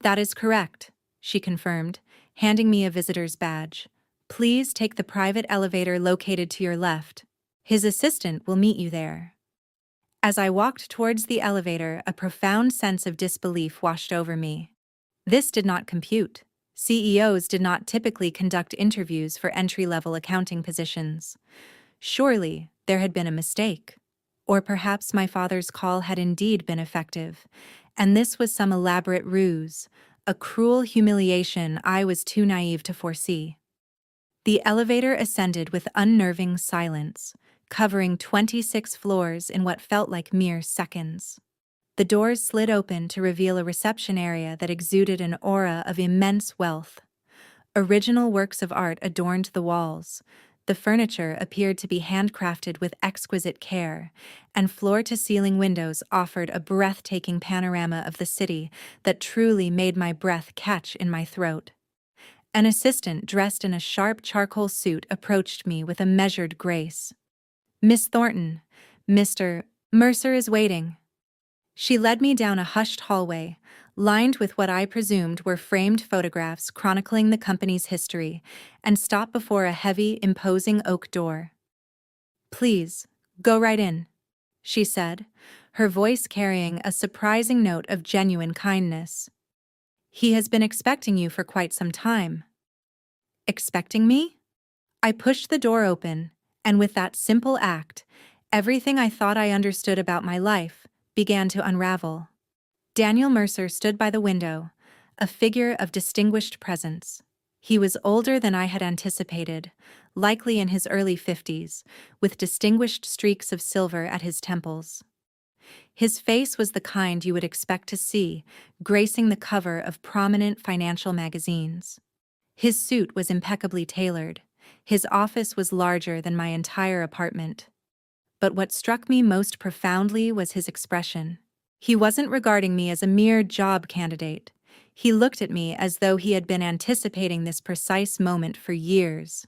Speaker 1: "That is correct," she confirmed, handing me a visitor's badge. "Please take the private elevator located to your left. His assistant will meet you there." As I walked towards the elevator, a profound sense of disbelief washed over me. This did not compute. CEOs did not typically conduct interviews for entry-level accounting positions. Surely, there had been a mistake. Or perhaps my father's call had indeed been effective, and this was some elaborate ruse, a cruel humiliation I was too naive to foresee. The elevator ascended with unnerving silence, covering 26 floors in what felt like mere seconds. The doors slid open to reveal a reception area that exuded an aura of immense wealth. Original works of art adorned the walls. The furniture appeared to be handcrafted with exquisite care, and floor-to-ceiling windows offered a breathtaking panorama of the city that truly made my breath catch in my throat. An assistant dressed in a sharp charcoal suit approached me with a measured grace. "Miss Thornton, Mr. Mercer is waiting." She led me down a hushed hallway, lined with what I presumed were framed photographs chronicling the company's history, and stopped before a heavy, imposing oak door. "Please, go right in," she said, her voice carrying a surprising note of genuine kindness. "He has been expecting you for quite some time." Expecting me? I pushed the door open, and with that simple act, everything I thought I understood about my life began to unravel. Daniel Mercer stood by the window, a figure of distinguished presence. He was older than I had anticipated, likely in his early 50s, with distinguished streaks of silver at his temples. His face was the kind you would expect to see, gracing the cover of prominent financial magazines. His suit was impeccably tailored. His office was larger than my entire apartment. but what struck me most profoundly was his expression. He wasn't regarding me as a mere job candidate. He looked at me as though he had been anticipating this precise moment for years.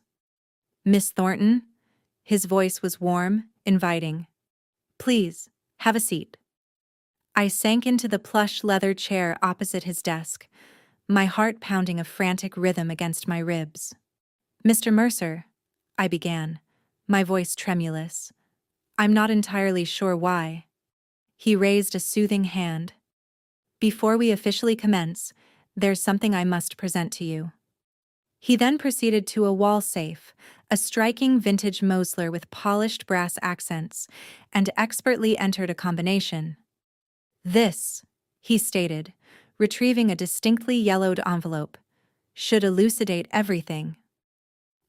Speaker 1: "Miss Thornton?" His voice was warm, inviting. "Please, have a seat." I sank into the plush leather chair opposite his desk, my heart pounding a frantic rhythm against my ribs. "Mr. Mercer," I began, my voice tremulous. "I'm not entirely sure why." He raised a soothing hand. "Before we officially commence, there's something I must present to you." He then proceeded to a wall safe, a striking vintage Mosler with polished brass accents, and expertly entered a combination. "This," he stated, retrieving a distinctly yellowed envelope, "should elucidate everything."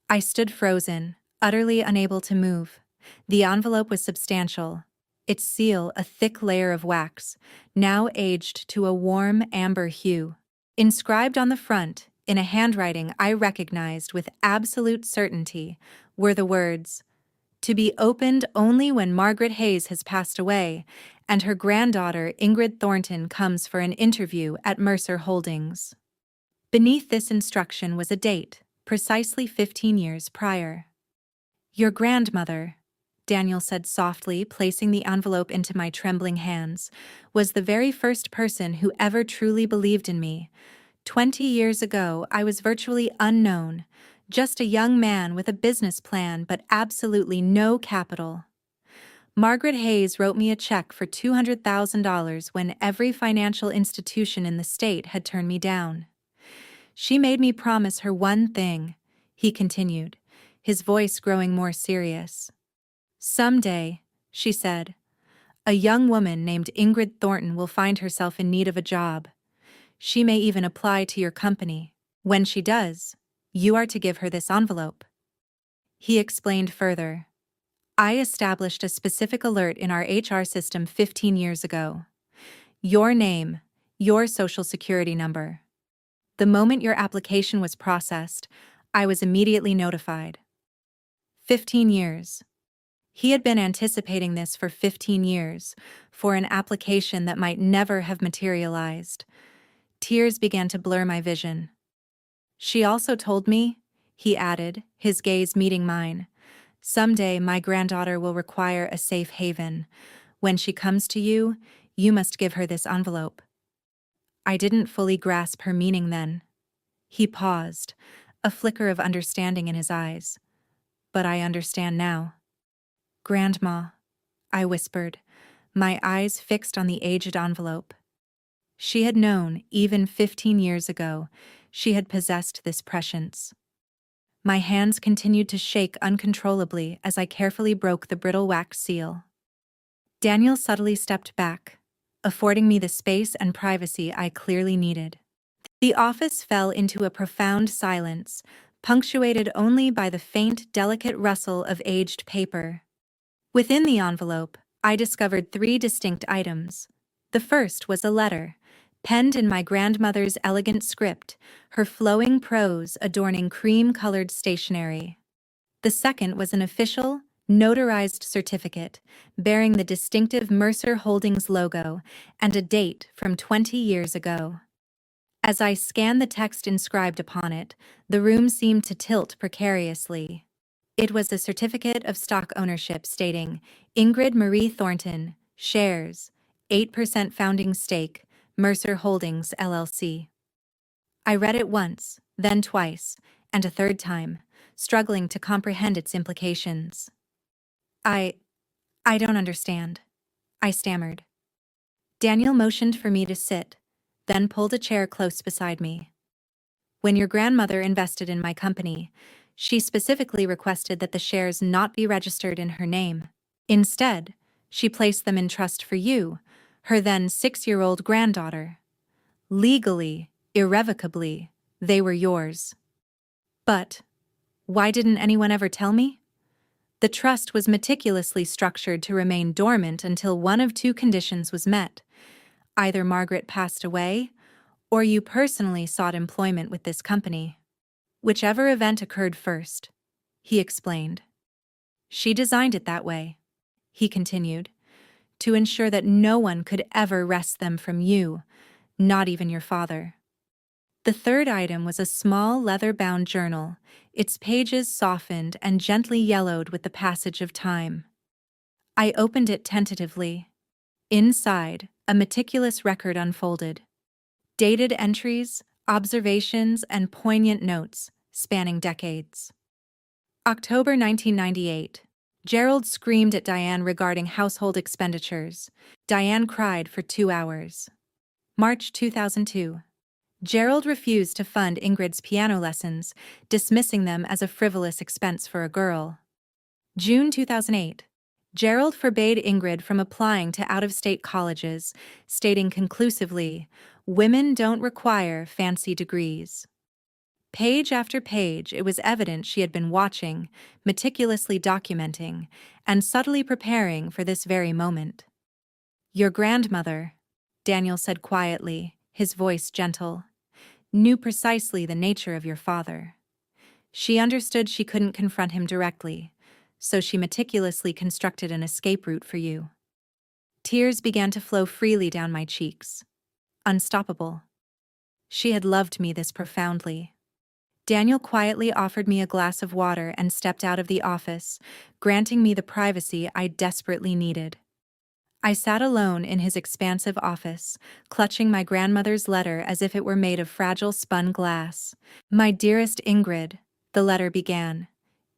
Speaker 1: I stood frozen, utterly unable to move. The envelope was substantial, its seal a thick layer of wax, now aged to a warm amber hue. Inscribed on the front, in a handwriting I recognized with absolute certainty, were the words, "To be opened only when Margaret Hayes has passed away, and her granddaughter Ingrid Thornton comes for an interview at Mercer Holdings." Beneath this instruction was a date, precisely 15 years prior. "Your grandmother," Daniel said softly, placing the envelope into my trembling hands, "was the very first person who ever truly believed in me. 20 years ago, I was virtually unknown, just a young man with a business plan but absolutely no capital. Margaret Hayes wrote me a check for $200,000 when every financial institution in the state had turned me down. She made me promise her one thing," he continued, his voice growing more serious. "Someday," she said, "a young woman named Ingrid Thornton will find herself in need of a job. She may even apply to your company. When she does, you are to give her this envelope." He explained further. "I established a specific alert in our HR system 15 years ago. Your name, your social security number. The moment your application was processed, I was immediately notified." 15 years. He had been anticipating this for 15 years, for an application that might never have materialized. Tears began to blur my vision. "She also told me," he added, his gaze meeting mine, "someday my granddaughter will require a safe haven. When she comes to you, you must give her this envelope." I didn't fully grasp her meaning then. He paused, a flicker of understanding in his eyes. "But I understand now." "Grandma," I whispered, my eyes fixed on the aged envelope. She had known, even 15 years ago, she had possessed this prescience. My hands continued to shake uncontrollably as I carefully broke the brittle wax seal. Daniel subtly stepped back, affording me the space and privacy I clearly needed. The office fell into a profound silence, punctuated only by the faint, delicate rustle of aged paper. Within the envelope, I discovered 3 distinct items. The first was a letter, penned in my grandmother's elegant script, her flowing prose adorning cream-colored stationery. The second was an official, notarized certificate, bearing the distinctive Mercer Holdings logo and a date from 20 years ago. As I scanned the text inscribed upon it, the room seemed to tilt precariously. It was a certificate of stock ownership stating, "Ingrid Marie Thornton, shares, 8% founding stake, Mercer Holdings, LLC." I read it once, then twice, and a third time, struggling to comprehend its implications. I don't understand," I stammered. Daniel motioned for me to sit, then pulled a chair close beside me. "When your grandmother invested in my company, she specifically requested that the shares not be registered in her name. Instead, she placed them in trust for you, her then 6-year-old granddaughter. Legally, irrevocably, they were yours. But why didn't anyone ever tell me? The trust was meticulously structured to remain dormant until one of 2 conditions was met. Either Margaret passed away, or you personally sought employment with this company. Whichever event occurred first," he explained. "She designed it that way. he continued, to ensure that no one could ever wrest them from you, not even your father. The third item was a small leather-bound journal, its pages softened and gently yellowed with the passage of time. I opened it tentatively. Inside, a meticulous record unfolded. Dated entries, observations, and poignant notes, spanning decades. October 1998. Gerald screamed at Diane regarding household expenditures. Diane cried for 2 hours. March 2002. Gerald refused to fund Ingrid's piano lessons, dismissing them as a frivolous expense for a girl. June 2008. Gerald forbade Ingrid from applying to out-of-state colleges, stating conclusively, "Women don't require fancy degrees." Page after page, it was evident she had been watching, meticulously documenting, and subtly preparing for this very moment. "Your grandmother," Daniel said quietly, his voice gentle, "knew precisely the nature of your father. She understood she couldn't confront him directly, so she meticulously constructed an escape route for you." Tears began to flow freely down my cheeks. Unstoppable. She had loved me this profoundly. Daniel quietly offered me a glass of water and stepped out of the office, granting me the privacy I desperately needed. I sat alone in his expansive office, clutching my grandmother's letter as if it were made of fragile spun glass. "My dearest Ingrid," the letter began,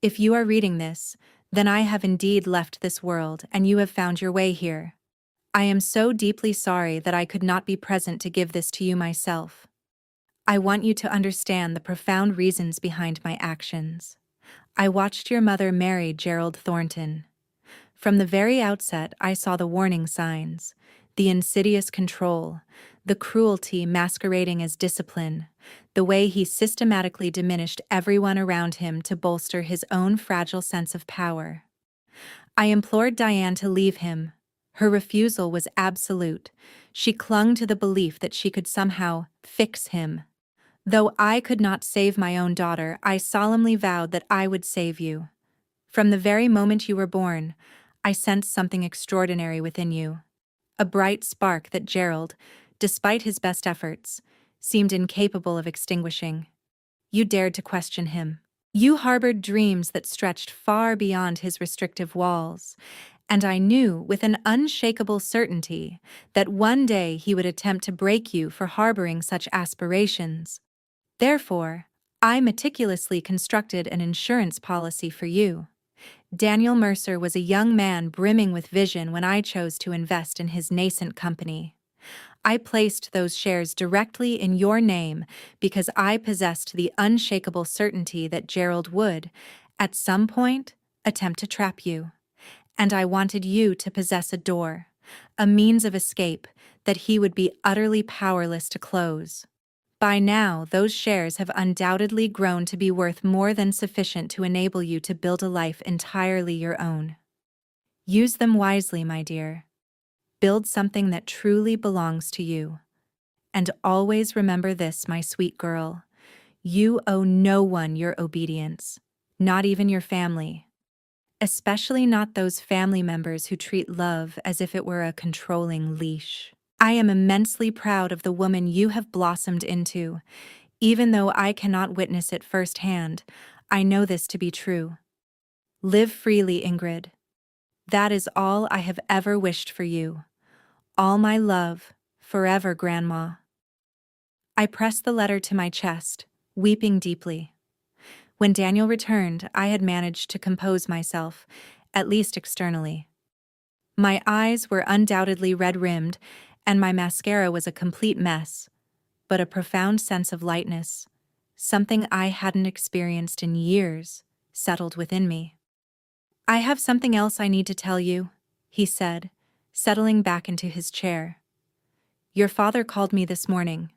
Speaker 1: "if you are reading this, then I have indeed left this world and you have found your way here. I am so deeply sorry that I could not be present to give this to you myself. I want you to understand the profound reasons behind my actions. I watched your mother marry Gerald Thornton. From the very outset, I saw the warning signs, the insidious control, the cruelty masquerading as discipline, the way he systematically diminished everyone around him to bolster his own fragile sense of power. I implored Diane to leave him. Her refusal was absolute. She clung to the belief that she could somehow fix him. Though I could not save my own daughter, I solemnly vowed that I would save you. From the very moment you were born, I sensed something extraordinary within you. A bright spark that Gerald, despite his best efforts, seemed incapable of extinguishing. You dared to question him. You harbored dreams that stretched far beyond his restrictive walls, and I knew with an unshakable certainty that one day he would attempt to break you for harboring such aspirations. Therefore, I meticulously constructed an insurance policy for you. Daniel Mercer was a young man brimming with vision when I chose to invest in his nascent company. I placed those shares directly in your name because I possessed the unshakable certainty that Gerald would, at some point, attempt to trap you. And I wanted you to possess a door, a means of escape that he would be utterly powerless to close. By now, those shares have undoubtedly grown to be worth more than sufficient to enable you to build a life entirely your own. Use them wisely, my dear. Build something that truly belongs to you. And always remember this, my sweet girl. You owe no one your obedience, not even your family. Especially not those family members who treat love as if it were a controlling leash. I am immensely proud of the woman you have blossomed into. Even though I cannot witness it firsthand, I know this to be true. Live freely, Ingrid. That is all I have ever wished for you. All my love, forever, Grandma. I pressed the letter to my chest, weeping deeply. When Daniel returned, I had managed to compose myself, at least externally. My eyes were undoubtedly red-rimmed, and my mascara was a complete mess, but a profound sense of lightness, something I hadn't experienced in years, settled within me. "I have something else I need to tell you," he said, settling back into his chair. "Your father called me this morning."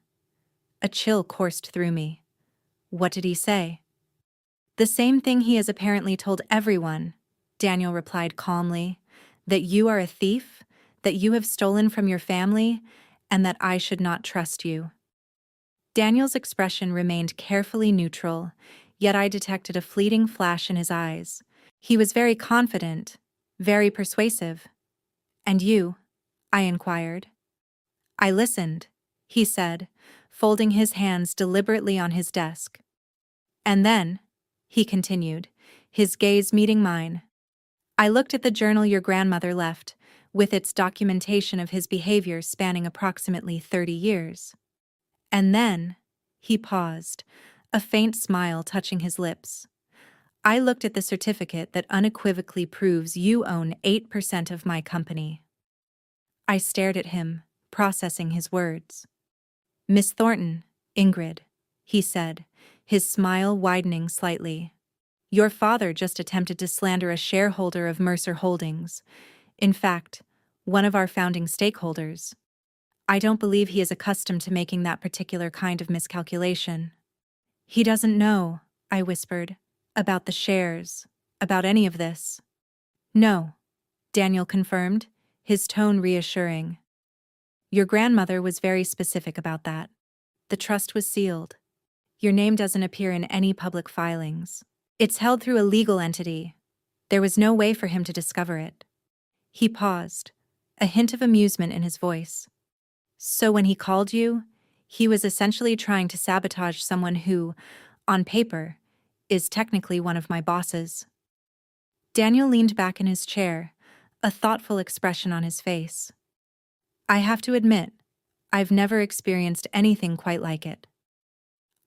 Speaker 1: A chill coursed through me. "What did he say?" "The same thing he has apparently told everyone," Daniel replied calmly, "that you are a thief, that you have stolen from your family, and that I should not trust you." Daniel's expression remained carefully neutral, yet I detected a fleeting flash in his eyes. He was very confident, Very persuasive. And you? I inquired. I listened, he said, folding his hands deliberately on his desk. And then, he continued, his gaze meeting mine, I looked at the journal your grandmother left, with its documentation of his behavior spanning approximately 30 years. And then, he paused, a faint smile touching his lips. I looked at the certificate that unequivocally proves you own 8% of my company. I stared at him, processing his words. Miss Thornton, Ingrid, he said, his smile widening slightly. Your father just attempted to slander a shareholder of Mercer Holdings. In fact, one of our founding stakeholders. I don't believe he is accustomed to making that particular kind of miscalculation. He doesn't know, I whispered, about the shares, about any of this. No, Daniel confirmed, his tone reassuring. Your grandmother was very specific about that. The trust was sealed. Your name doesn't appear in any public filings. It's held through a legal entity. There was no way for him to discover it. He paused, a hint of amusement in his voice. So when he called you, he was essentially trying to sabotage someone who, on paper, is technically one of my bosses. Daniel leaned back in his chair, a thoughtful expression on his face. I have to admit, I've never experienced anything quite like it.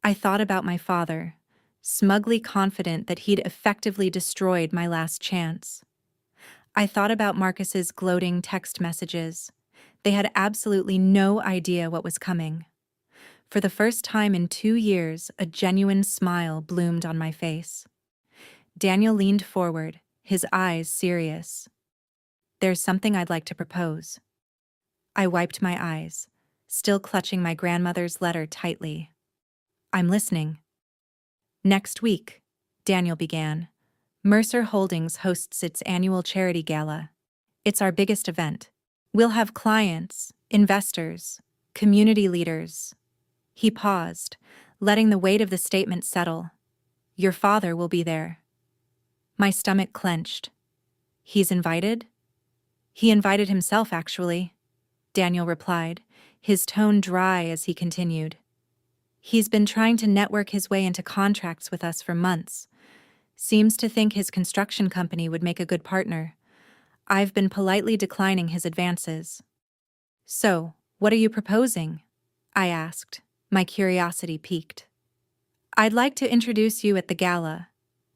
Speaker 1: I thought about my father, smugly confident that he'd effectively destroyed my last chance. I thought about Marcus's gloating text messages. They had absolutely no idea what was coming. For the first time in 2 years, a genuine smile bloomed on my face. Daniel leaned forward, his eyes serious. There's something I'd like to propose. I wiped my eyes, still clutching my grandmother's letter tightly. I'm listening. Next week, Daniel began, Mercer Holdings hosts its annual charity gala. It's our biggest event. We'll have clients, investors, community leaders. He paused, letting the weight of the statement settle. Your father will be there. My stomach clenched. He's invited? He invited himself, actually, Daniel replied, his tone dry as he continued. He's been trying to network his way into contracts with us for months. Seems to think his construction company would make a good partner. I've been politely declining his advances. So, what are you proposing? I asked, my curiosity piqued. I'd like to introduce you at the gala,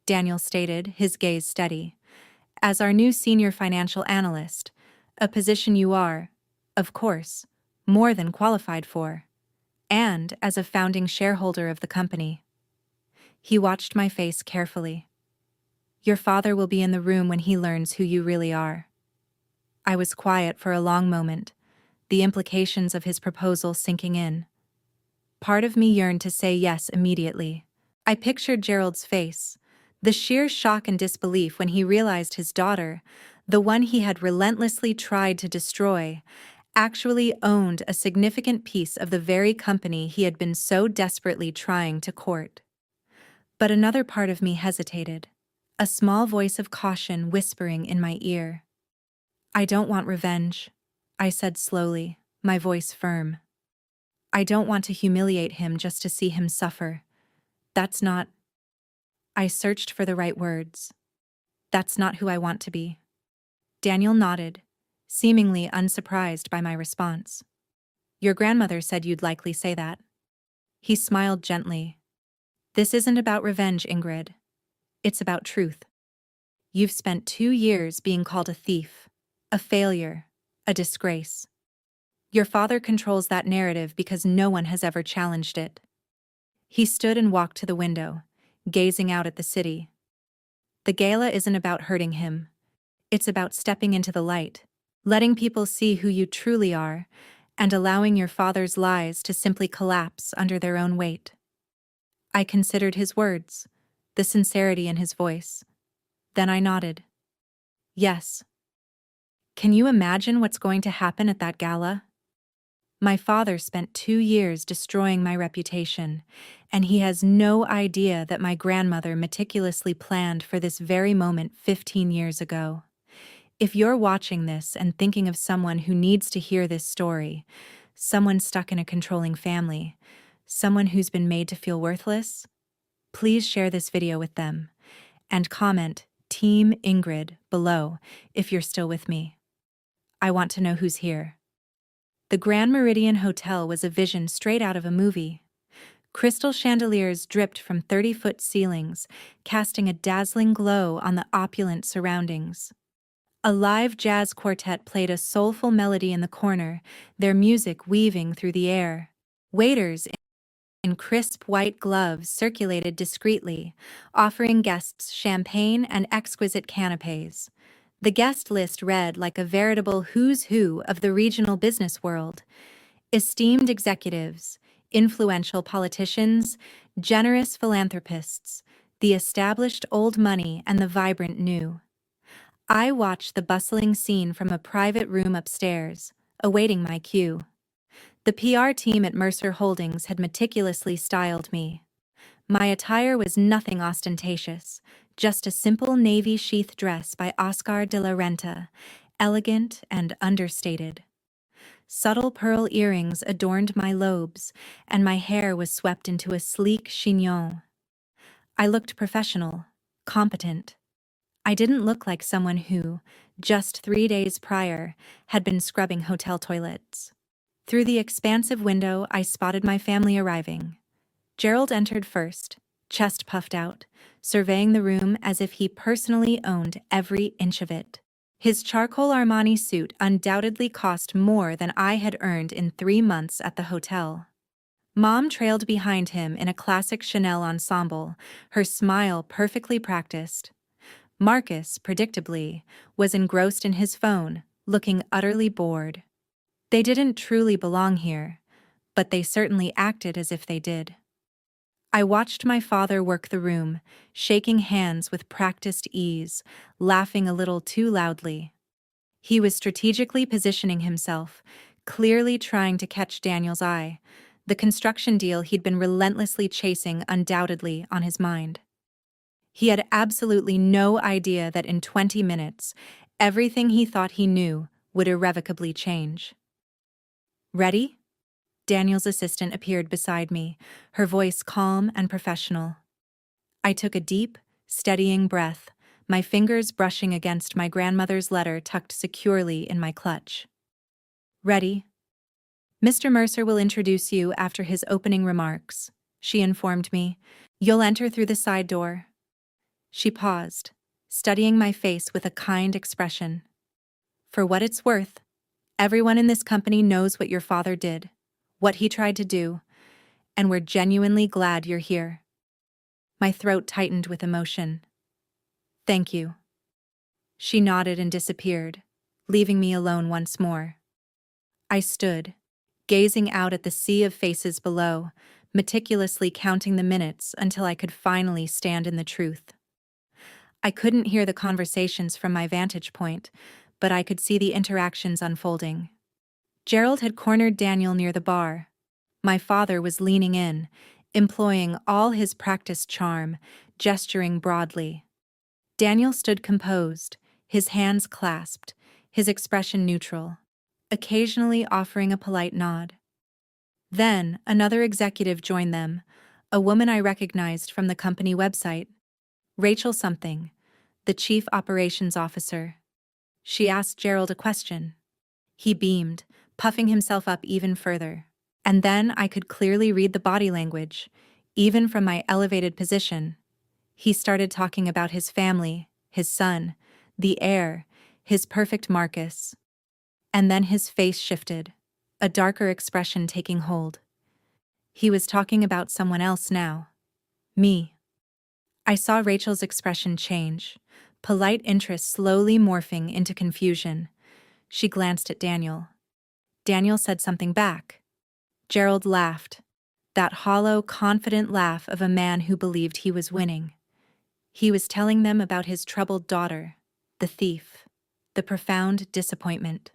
Speaker 1: Daniel stated, his gaze steady, as our new senior financial analyst, a position you are, of course, more than qualified for, and as a founding shareholder of the company. He watched my face carefully. Your father will be in the room when he learns who you really are. I was quiet for a long moment, the implications of his proposal sinking in. Part of me yearned to say yes immediately. I pictured Gerald's face, the sheer shock and disbelief when he realized his daughter, the one he had relentlessly tried to destroy, actually owned a significant piece of the very company he had been so desperately trying to court. But another part of me hesitated, a small voice of caution whispering in my ear. I don't want revenge, I said slowly, my voice firm. I don't want to humiliate him just to see him suffer. That's not... I searched for the right words. That's not who I want to be. Daniel nodded, seemingly unsurprised by my response. Your grandmother said you'd likely say that. He smiled gently. This isn't about revenge, Ingrid. It's about truth. You've spent 2 years being called a thief, a failure, a disgrace. Your father controls that narrative because no one has ever challenged it. He stood and walked to the window, gazing out at the city. The gala isn't about hurting him. It's about stepping into the light, letting people see who you truly are, and allowing your father's lies to simply collapse under their own weight. I considered his words, the sincerity in his voice. Then I nodded. Yes. Can you imagine what's going to happen at that gala? My father spent 2 years destroying my reputation, and he has no idea that my grandmother meticulously planned for this very moment 15 years ago. If you're watching this and thinking of someone who needs to hear this story, someone stuck in a controlling family, someone who's been made to feel worthless, please share this video with them and comment Team Ingrid below if you're still with me. I want to know who's here. The Grand Meridian Hotel was a vision straight out of a movie. Crystal chandeliers dripped from 30-foot ceilings, casting a dazzling glow on the opulent surroundings. A live jazz quartet played a soulful melody in the corner, their music weaving through the air. Waiters in crisp white gloves circulated discreetly, offering guests champagne and exquisite canapés. The guest list read like a veritable who's who of the regional business world. Esteemed executives, influential politicians, generous philanthropists, the established old money and the vibrant new. I watched the bustling scene from a private room upstairs, awaiting my cue. The PR team at Mercer Holdings had meticulously styled me. My attire was nothing ostentatious, just a simple navy sheath dress by Oscar de la Renta, elegant and understated. Subtle pearl earrings adorned my lobes, and my hair was swept into a sleek chignon. I looked professional, competent. I didn't look like someone who, just 3 days prior, had been scrubbing hotel toilets. Through the expansive window, I spotted my family arriving. Gerald entered first, chest puffed out, surveying the room as if he personally owned every inch of it. His charcoal Armani suit undoubtedly cost more than I had earned in 3 months at the hotel. Mom trailed behind him in a classic Chanel ensemble, her smile perfectly practiced. Marcus, predictably, was engrossed in his phone, looking utterly bored. They didn't truly belong here, but they certainly acted as if they did. I watched my father work the room, shaking hands with practiced ease, laughing a little too loudly. He was strategically positioning himself, clearly trying to catch Daniel's eye, the construction deal he'd been relentlessly chasing undoubtedly on his mind. He had absolutely no idea that in 20 minutes, everything he thought he knew would irrevocably change. Ready? Daniel's assistant appeared beside me, her voice calm and professional. I took a deep, steadying breath, my fingers brushing against my grandmother's letter tucked securely in my clutch. Ready? Mr. Mercer will introduce you after his opening remarks, she informed me. You'll enter through the side door. She paused, studying my face with a kind expression. For what it's worth, everyone in this company knows what your father did, what he tried to do, and we're genuinely glad you're here. My throat tightened with emotion. Thank you. She nodded and disappeared, leaving me alone once more. I stood, gazing out at the sea of faces below, meticulously counting the minutes until I could finally stand in the truth. I couldn't hear the conversations from my vantage point, but I could see the interactions unfolding. Gerald had cornered Daniel near the bar. My father was leaning in, employing all his practiced charm, gesturing broadly. Daniel stood composed, his hands clasped, his expression neutral, occasionally offering a polite nod. Then, another executive joined them, a woman I recognized from the company website. Rachel something, the chief operations officer. She asked Gerald a question. He beamed, puffing himself up even further. And then I could clearly read the body language, even from my elevated position. He started talking about his family, his son, the heir, his perfect Marcus. And then his face shifted, a darker expression taking hold. He was talking about someone else now. Me. I saw Rachel's expression change, polite interest slowly morphing into confusion. She glanced at Daniel. Daniel said something back. Gerald laughed, that hollow, confident laugh of a man who believed he was winning. He was telling them about his troubled daughter, the thief, the profound disappointment.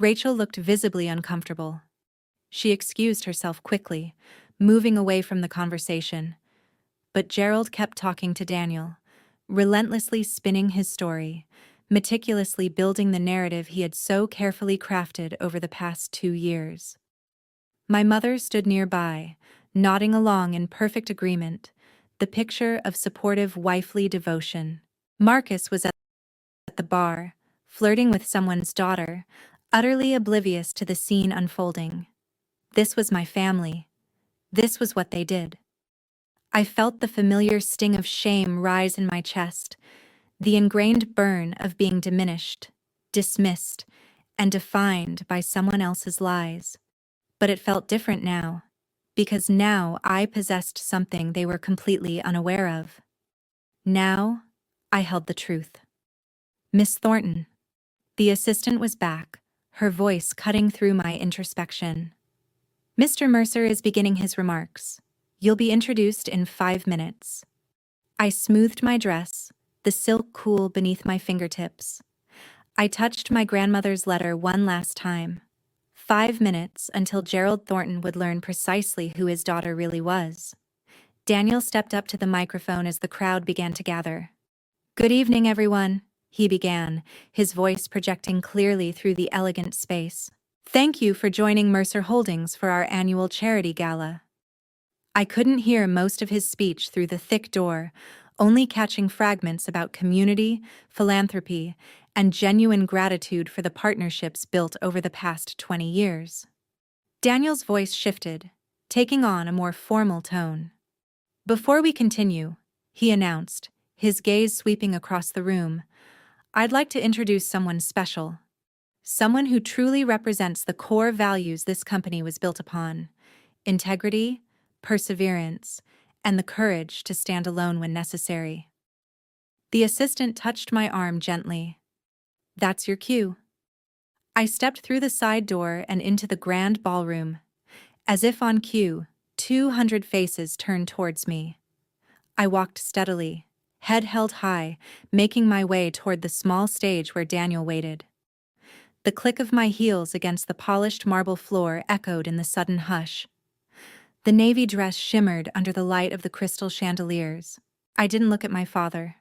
Speaker 1: Rachel looked visibly uncomfortable. She excused herself quickly, moving away from the conversation. But Gerald kept talking to Daniel, relentlessly spinning his story, meticulously building the narrative he had so carefully crafted over the past 2 years. My mother stood nearby, nodding along in perfect agreement, the picture of supportive wifely devotion. Marcus was at the bar, flirting with someone's daughter, utterly oblivious to the scene unfolding. This was my family. This was what they did. I felt the familiar sting of shame rise in my chest, the ingrained burn of being diminished, dismissed, and defined by someone else's lies. But it felt different now, because now I possessed something they were completely unaware of. Now, I held the truth. Miss Thornton. The assistant was back, her voice cutting through my introspection. Mr. Mercer is beginning his remarks. You'll be introduced in 5 minutes. I smoothed my dress, the silk cool beneath my fingertips. I touched my grandmother's letter one last time. 5 minutes until Gerald Thornton would learn precisely who his daughter really was. Daniel stepped up to the microphone as the crowd began to gather. Good evening, everyone, he began, his voice projecting clearly through the elegant space. Thank you for joining Mercer Holdings for our annual charity gala. I couldn't hear most of his speech through the thick door, only catching fragments about community, philanthropy, and genuine gratitude for the partnerships built over the past 20 years. Daniel's voice shifted, taking on a more formal tone. Before we continue, he announced, his gaze sweeping across the room, I'd like to introduce someone special. Someone who truly represents the core values this company was built upon: integrity, perseverance, and the courage to stand alone when necessary. The assistant touched my arm gently. That's your cue. I stepped through the side door and into the grand ballroom. As if on cue, 200 faces turned towards me. I walked steadily, head held high, making my way toward the small stage where Daniel waited. The click of my heels against the polished marble floor echoed in the sudden hush. The navy dress shimmered under the light of the crystal chandeliers. I didn't look at my father.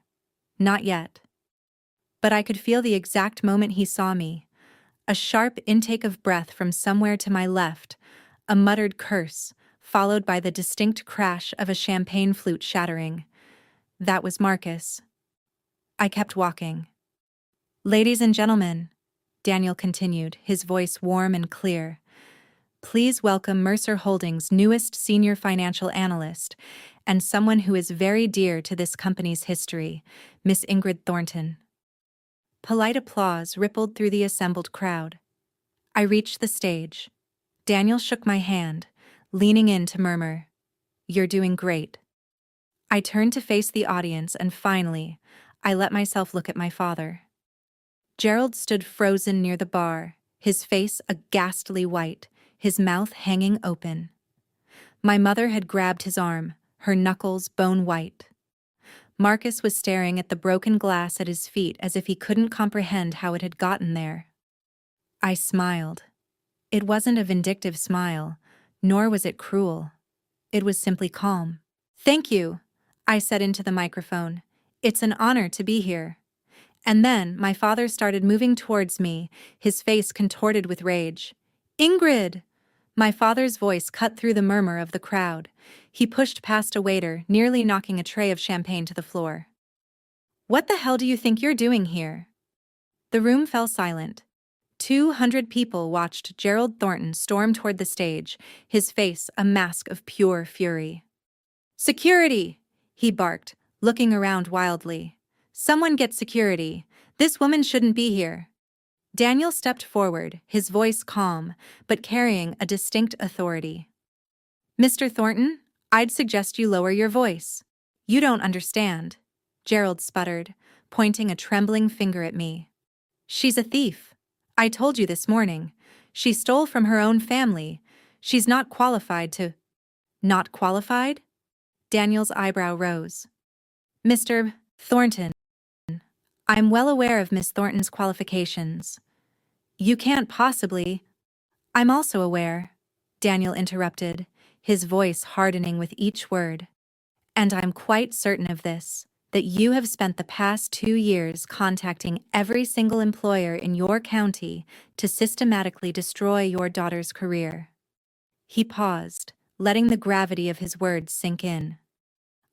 Speaker 1: Not yet. But I could feel the exact moment he saw me. A sharp intake of breath from somewhere to my left, a muttered curse, followed by the distinct crash of a champagne flute shattering. That was Marcus. I kept walking. Ladies and gentlemen, Daniel continued, his voice warm and clear, please welcome Mercer Holdings' newest senior financial analyst and someone who is very dear to this company's history, Miss Ingrid Thornton. Polite applause rippled through the assembled crowd. I reached the stage. Daniel shook my hand, leaning in to murmur, You're doing great. I turned to face the audience and finally, I let myself look at my father. Gerald stood frozen near the bar, his face a ghastly white, his mouth hanging open. My mother had grabbed his arm, her knuckles bone white. Marcus was staring at the broken glass at his feet as if he couldn't comprehend how it had gotten there. I smiled. It wasn't a vindictive smile, nor was it cruel. It was simply calm. Thank you, I said into the microphone. It's an honor to be here. And then my father started moving towards me, his face contorted with rage. Ingrid! My father's voice cut through the murmur of the crowd. He pushed past a waiter, nearly knocking a tray of champagne to the floor. What the hell do you think you're doing here? The room fell silent. 200 people watched Gerald Thornton storm toward the stage, his face a mask of pure fury. Security! He barked, looking around wildly. Someone get security. This woman shouldn't be here. Daniel stepped forward, his voice calm, but carrying a distinct authority. Mr. Thornton, I'd suggest you lower your voice. You don't understand, Gerald sputtered, pointing a trembling finger at me. She's a thief. I told you this morning. She stole from her own family. She's not qualified to... Not qualified? Daniel's eyebrow rose. Mr. Thornton, I'm well aware of Miss Thornton's qualifications. You can't possibly... I'm also aware, Daniel interrupted, his voice hardening with each word. And I'm quite certain of this, that you have spent the past 2 years contacting every single employer in your county to systematically destroy your daughter's career. He paused, letting the gravity of his words sink in.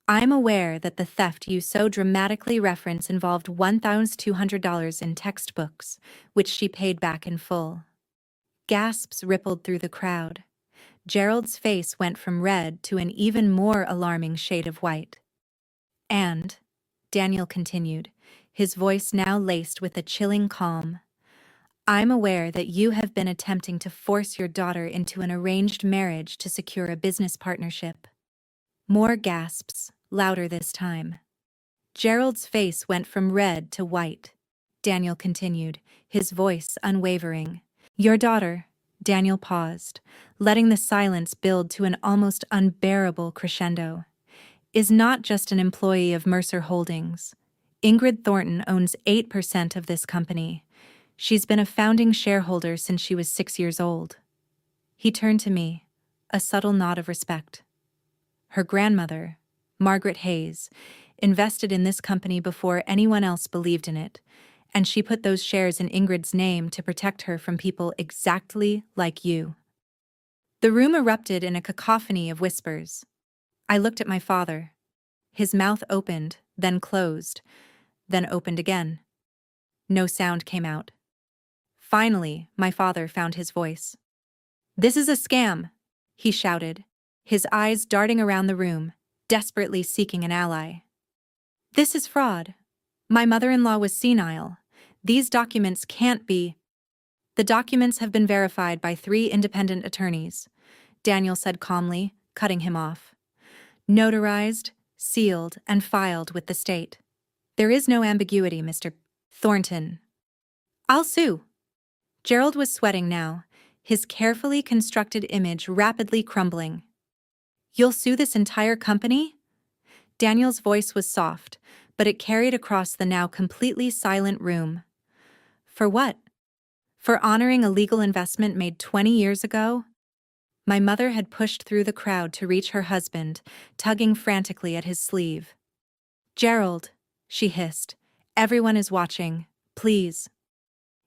Speaker 1: I'm aware that the theft you so dramatically reference involved $1,200 in textbooks, which she paid back in full. Gasps rippled through the crowd. Gerald's face went from red to an even more alarming shade of white. And, Daniel continued, his voice now laced with a chilling calm, I'm aware that you have been attempting to force your daughter into an arranged marriage to secure a business partnership. More gasps, louder this time. Gerald's face went from red to white. Daniel continued, his voice unwavering. Your daughter, Daniel paused, letting the silence build to an almost unbearable crescendo, is not just an employee of Mercer Holdings. Ingrid Thornton owns 8% of this company. She's been a founding shareholder since she was 6 years old. He turned to me, a subtle nod of respect. Her grandmother, Margaret Hayes, invested in this company before anyone else believed in it, and she put those shares in Ingrid's name to protect her from people exactly like you. The room erupted in a cacophony of whispers. I looked at my father. His mouth opened, then closed, then opened again. No sound came out. Finally, my father found his voice. This is a scam, he shouted, his eyes darting around the room, desperately seeking an ally. This is fraud. My mother-in-law was senile. These documents can't be. The documents have been verified by 3 independent attorneys, Daniel said calmly, cutting him off. Notarized, sealed, and filed with the state. There is no ambiguity, Mr. Thornton. I'll sue. Gerald was sweating now, his carefully constructed image rapidly crumbling. You'll sue this entire company? Daniel's voice was soft, but it carried across the now completely silent room. For what? For honoring a legal investment made 20 years ago? My mother had pushed through the crowd to reach her husband, tugging frantically at his sleeve. Gerald, she hissed, everyone is watching, please.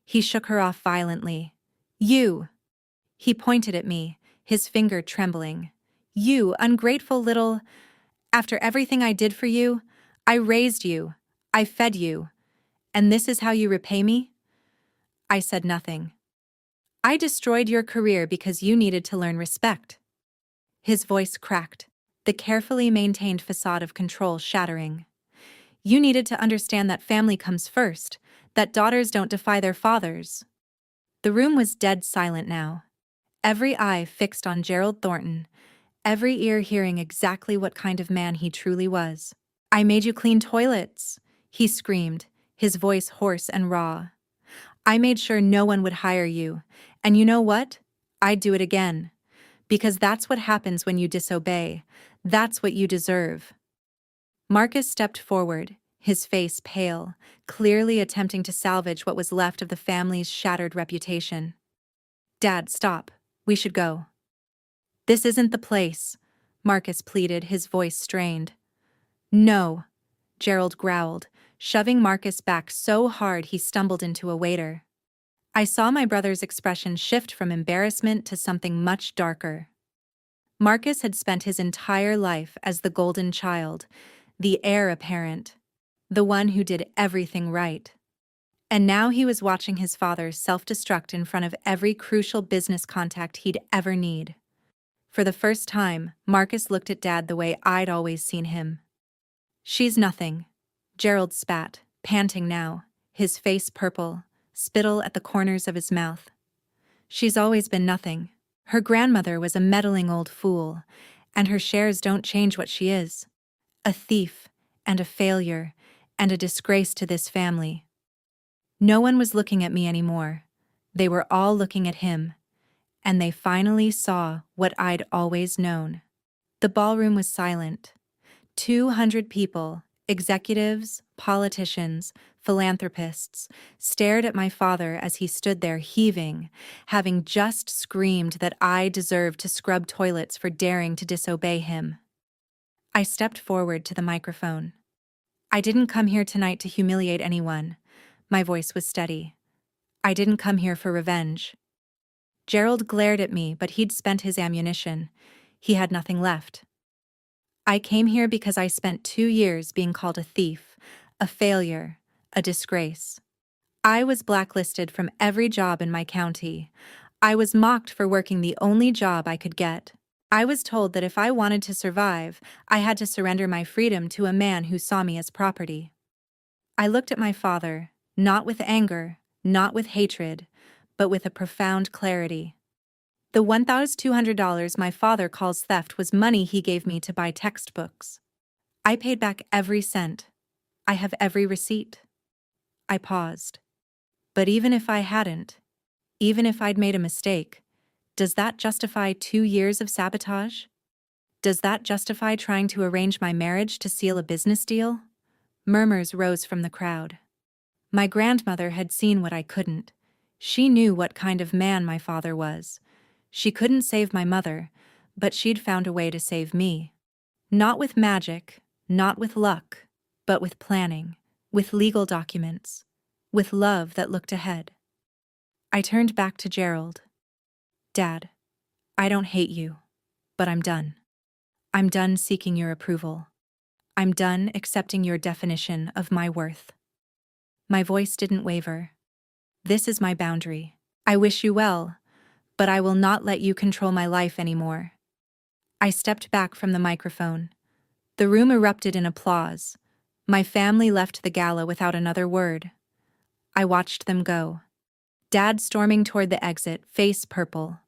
Speaker 1: He shook her off violently. You! He pointed at me, his finger trembling. You, ungrateful little... After everything I did for you, I raised you, I fed you, and this is how you repay me? I said nothing. I destroyed your career because you needed to learn respect. His voice cracked, the carefully maintained facade of control shattering. You needed to understand that family comes first, that daughters don't defy their fathers. The room was dead silent now, every eye fixed on Gerald Thornton, every ear hearing exactly what kind of man he truly was. I made you clean toilets, he screamed, his voice hoarse and raw. I made sure no one would hire you, and you know what? I'd do it again. Because that's what happens when you disobey. That's what you deserve. Marcus stepped forward, his face pale, clearly attempting to salvage what was left of the family's shattered reputation. Dad, stop. We should go. This isn't the place, Marcus pleaded, his voice strained. No, Gerald growled, shoving Marcus back so hard he stumbled into a waiter. I saw my brother's expression shift from embarrassment to something much darker. Marcus had spent his entire life as the golden child, the heir apparent, the one who did everything right. And now he was watching his father self-destruct in front of every crucial business contact he'd ever need. For the first time, Marcus looked at Dad the way I'd always seen him. She's nothing, Gerald spat, panting now, his face purple, spittle at the corners of his mouth. She's always been nothing. Her grandmother was a meddling old fool, and her shares don't change what she is. A thief, and a failure, and a disgrace to this family. No one was looking at me anymore. They were all looking at him, and they finally saw what I'd always known. The ballroom was silent. 200 people, executives, politicians, philanthropists, stared at my father as he stood there heaving, having just screamed that I deserved to scrub toilets for daring to disobey him. I stepped forward to the microphone. I didn't come here tonight to humiliate anyone. My voice was steady. I didn't come here for revenge. Gerald glared at me, but he'd spent his ammunition. He had nothing left. I came here because I spent 2 years being called a thief, a failure, a disgrace. I was blacklisted from every job in my county. I was mocked for working the only job I could get. I was told that if I wanted to survive, I had to surrender my freedom to a man who saw me as property. I looked at my father, not with anger, not with hatred, but with a profound clarity. The $1,200 my father calls theft was money he gave me to buy textbooks. I paid back every cent. I have every receipt. I paused. But even if I hadn't, even if I'd made a mistake, does that justify 2 years of sabotage? Does that justify trying to arrange my marriage to seal a business deal? Murmurs rose from the crowd. My grandmother had seen what I couldn't. She knew what kind of man my father was. She couldn't save my mother, but she'd found a way to save me. Not with magic, not with luck, but with planning, with legal documents, with love that looked ahead. I turned back to Gerald. Dad, I don't hate you, but I'm done. I'm done seeking your approval. I'm done accepting your definition of my worth. My voice didn't waver. This is my boundary. I wish you well, but I will not let you control my life anymore. I stepped back from the microphone. The room erupted in applause. My family left the gala without another word. I watched them go. Dad storming toward the exit, face purple.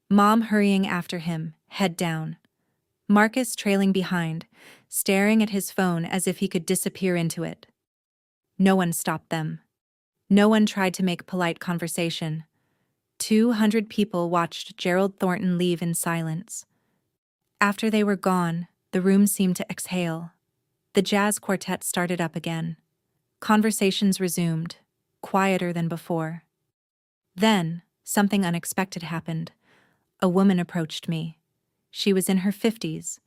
Speaker 1: Mom hurrying after him, head down. Marcus trailing behind, staring at his phone as if he could disappear into it. No one stopped them. No one tried to make polite conversation. 200 people watched Gerald Thornton leave in silence. After they were gone, the room seemed to exhale. The jazz quartet started up again. Conversations resumed, quieter than before. Then, something unexpected happened. A woman approached me. She was in her 50s,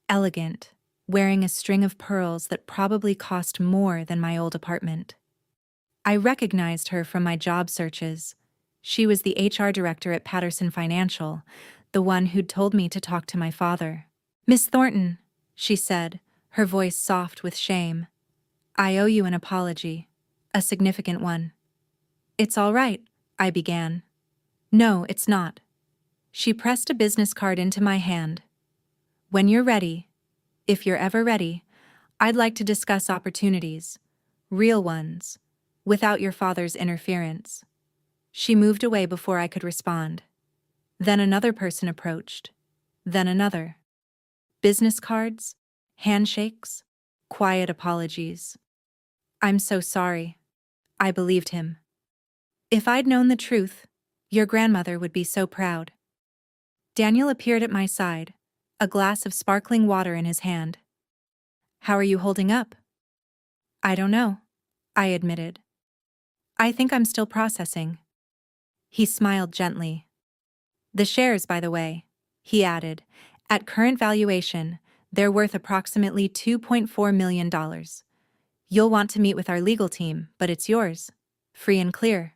Speaker 1: elegant, wearing a string of pearls that probably cost more than my old apartment. I recognized her from my job searches. She was the HR director at Patterson Financial, the one who'd told me to talk to my father. "Miss Thornton," she said, her voice soft with shame. "I owe you an apology, a significant one." "It's all right," I began. "No, it's not." She pressed a business card into my hand. "When you're ready, if you're ever ready, I'd like to discuss opportunities, real ones, without your father's interference." She moved away before I could respond. Then another person approached. Then another. Business cards, handshakes, quiet apologies. "I'm so sorry." I believed him. "If I'd known the truth, your grandmother would be so proud." Daniel appeared at my side, a glass of sparkling water in his hand. "How are you holding up?" "I don't know," I admitted. "I think I'm still processing." He smiled gently. "The shares, by the way," he added, "at current valuation, they're worth approximately $2.4 million. You'll want to meet with our legal team, but it's yours. Free and clear."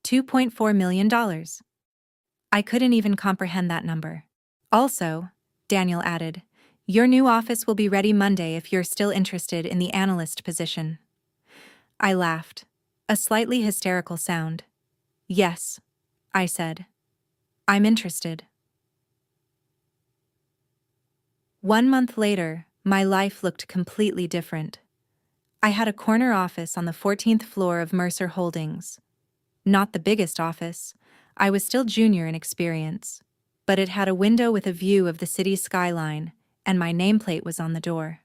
Speaker 1: $2.4 million. I couldn't even comprehend that number. "Also," Daniel added, "your new office will be ready Monday if you're still interested in the analyst position." I laughed, a slightly hysterical sound. "Yes," I said. "I'm interested." 1 month later, my life looked completely different. I had a corner office on the 14th floor of Mercer Holdings. Not the biggest office. I was still junior in experience. But it had a window with a view of the city's skyline, and my nameplate was on the door.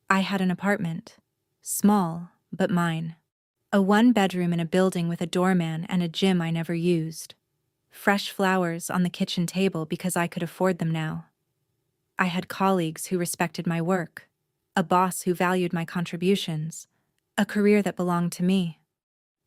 Speaker 1: I had an apartment. Small, but mine. A 1-bedroom in a building with a doorman and a gym I never used. Fresh flowers on the kitchen table because I could afford them now. I had colleagues who respected my work, a boss who valued my contributions, a career that belonged to me.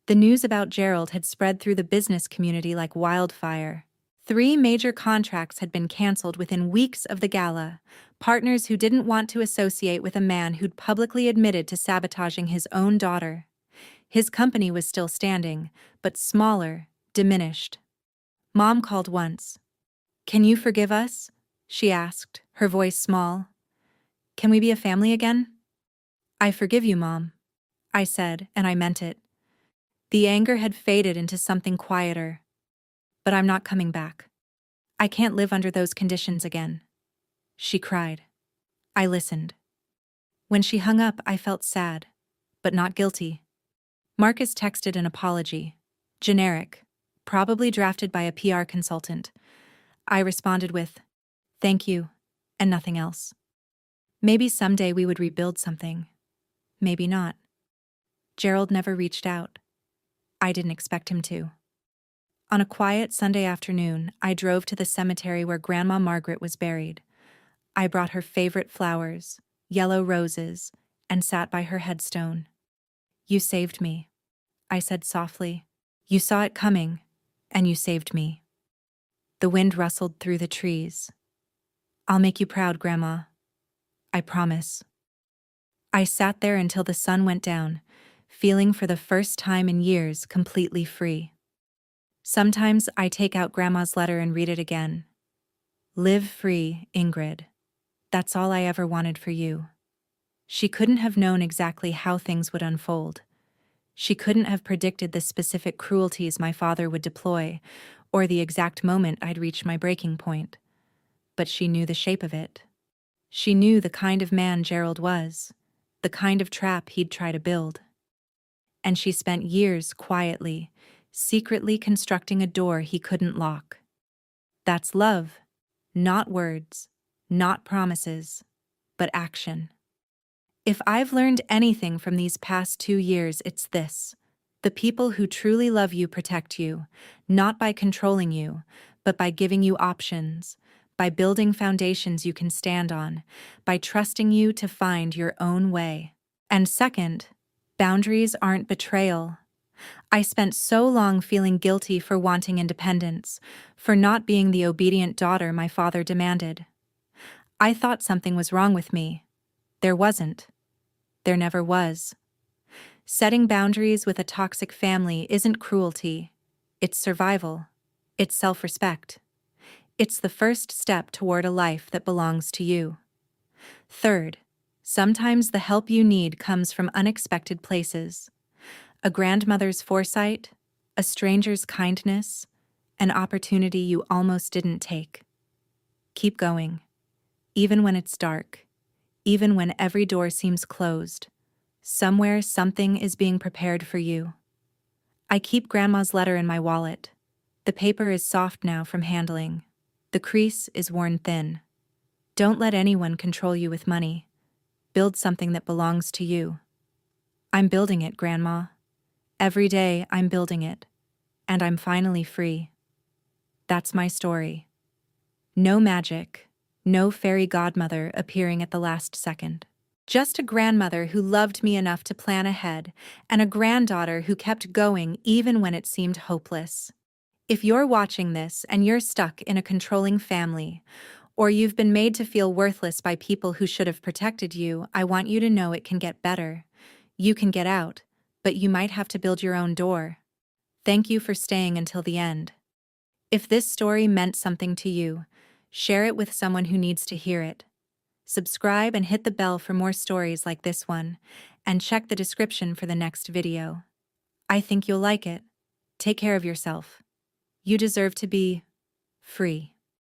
Speaker 1: The news about Gerald had spread through the business community like wildfire. 3 major contracts had been canceled within weeks of the gala, partners who didn't want to associate with a man who'd publicly admitted to sabotaging his own daughter. His company was still standing, but smaller, diminished. Mom called once. "Can you forgive us?" she asked, her voice small. "Can we be a family again?" "I forgive you, Mom," I said, and I meant it. The anger had faded into something quieter. "But I'm not coming back. I can't live under those conditions again," she cried. I listened. When she hung up, I felt sad, but not guilty. Marcus texted an apology. Generic, probably drafted by a PR consultant. I responded with, "Thank you," and nothing else. Maybe someday we would rebuild something. Maybe not. Gerald never reached out. I didn't expect him to. On a quiet Sunday afternoon, I drove to the cemetery where Grandma Margaret was buried. I brought her favorite flowers, yellow roses, and sat by her headstone. "You saved me," I said softly. "You saw it coming, and you saved me." The wind rustled through the trees. "I'll make you proud, Grandma. I promise." I sat there until the sun went down, feeling for the first time in years completely free. Sometimes I take out Grandma's letter and read it again. "Live free, Ingrid. That's all I ever wanted for you." She couldn't have known exactly how things would unfold. She couldn't have predicted the specific cruelties my father would deploy, or the exact moment I'd reach my breaking point. But she knew the shape of it. She knew the kind of man Gerald was, the kind of trap he'd try to build. And she spent years quietly, secretly constructing a door he couldn't lock. That's love. Not words, not promises, but action. If I've learned anything from these past 2 years, it's this. The people who truly love you protect you, not by controlling you, but by giving you options, by building foundations you can stand on, by trusting you to find your own way. And second, boundaries aren't betrayal. I spent so long feeling guilty for wanting independence, for not being the obedient daughter my father demanded. I thought something was wrong with me. There wasn't. There never was. Setting boundaries with a toxic family isn't cruelty. It's survival. It's self-respect. It's the first step toward a life that belongs to you. Third, sometimes the help you need comes from unexpected places. A grandmother's foresight, a stranger's kindness, an opportunity you almost didn't take. Keep going. Even when it's dark, even when every door seems closed, somewhere something is being prepared for you. I keep Grandma's letter in my wallet. The paper is soft now from handling. The crease is worn thin. Don't let anyone control you with money. Build something that belongs to you. I'm building it, Grandma. Every day I'm building it, and I'm finally free. That's my story. No magic, no fairy godmother appearing at the last second. Just a grandmother who loved me enough to plan ahead, and a granddaughter who kept going even when it seemed hopeless. If you're watching this and you're stuck in a controlling family, or you've been made to feel worthless by people who should have protected you, I want you to know it can get better. You can get out, but you might have to build your own door. Thank you for staying until the end. If this story meant something to you, share it with someone who needs to hear it. Subscribe and hit the bell for more stories like this one, and check the description for the next video. I think you'll like it. Take care of yourself. You deserve to be free.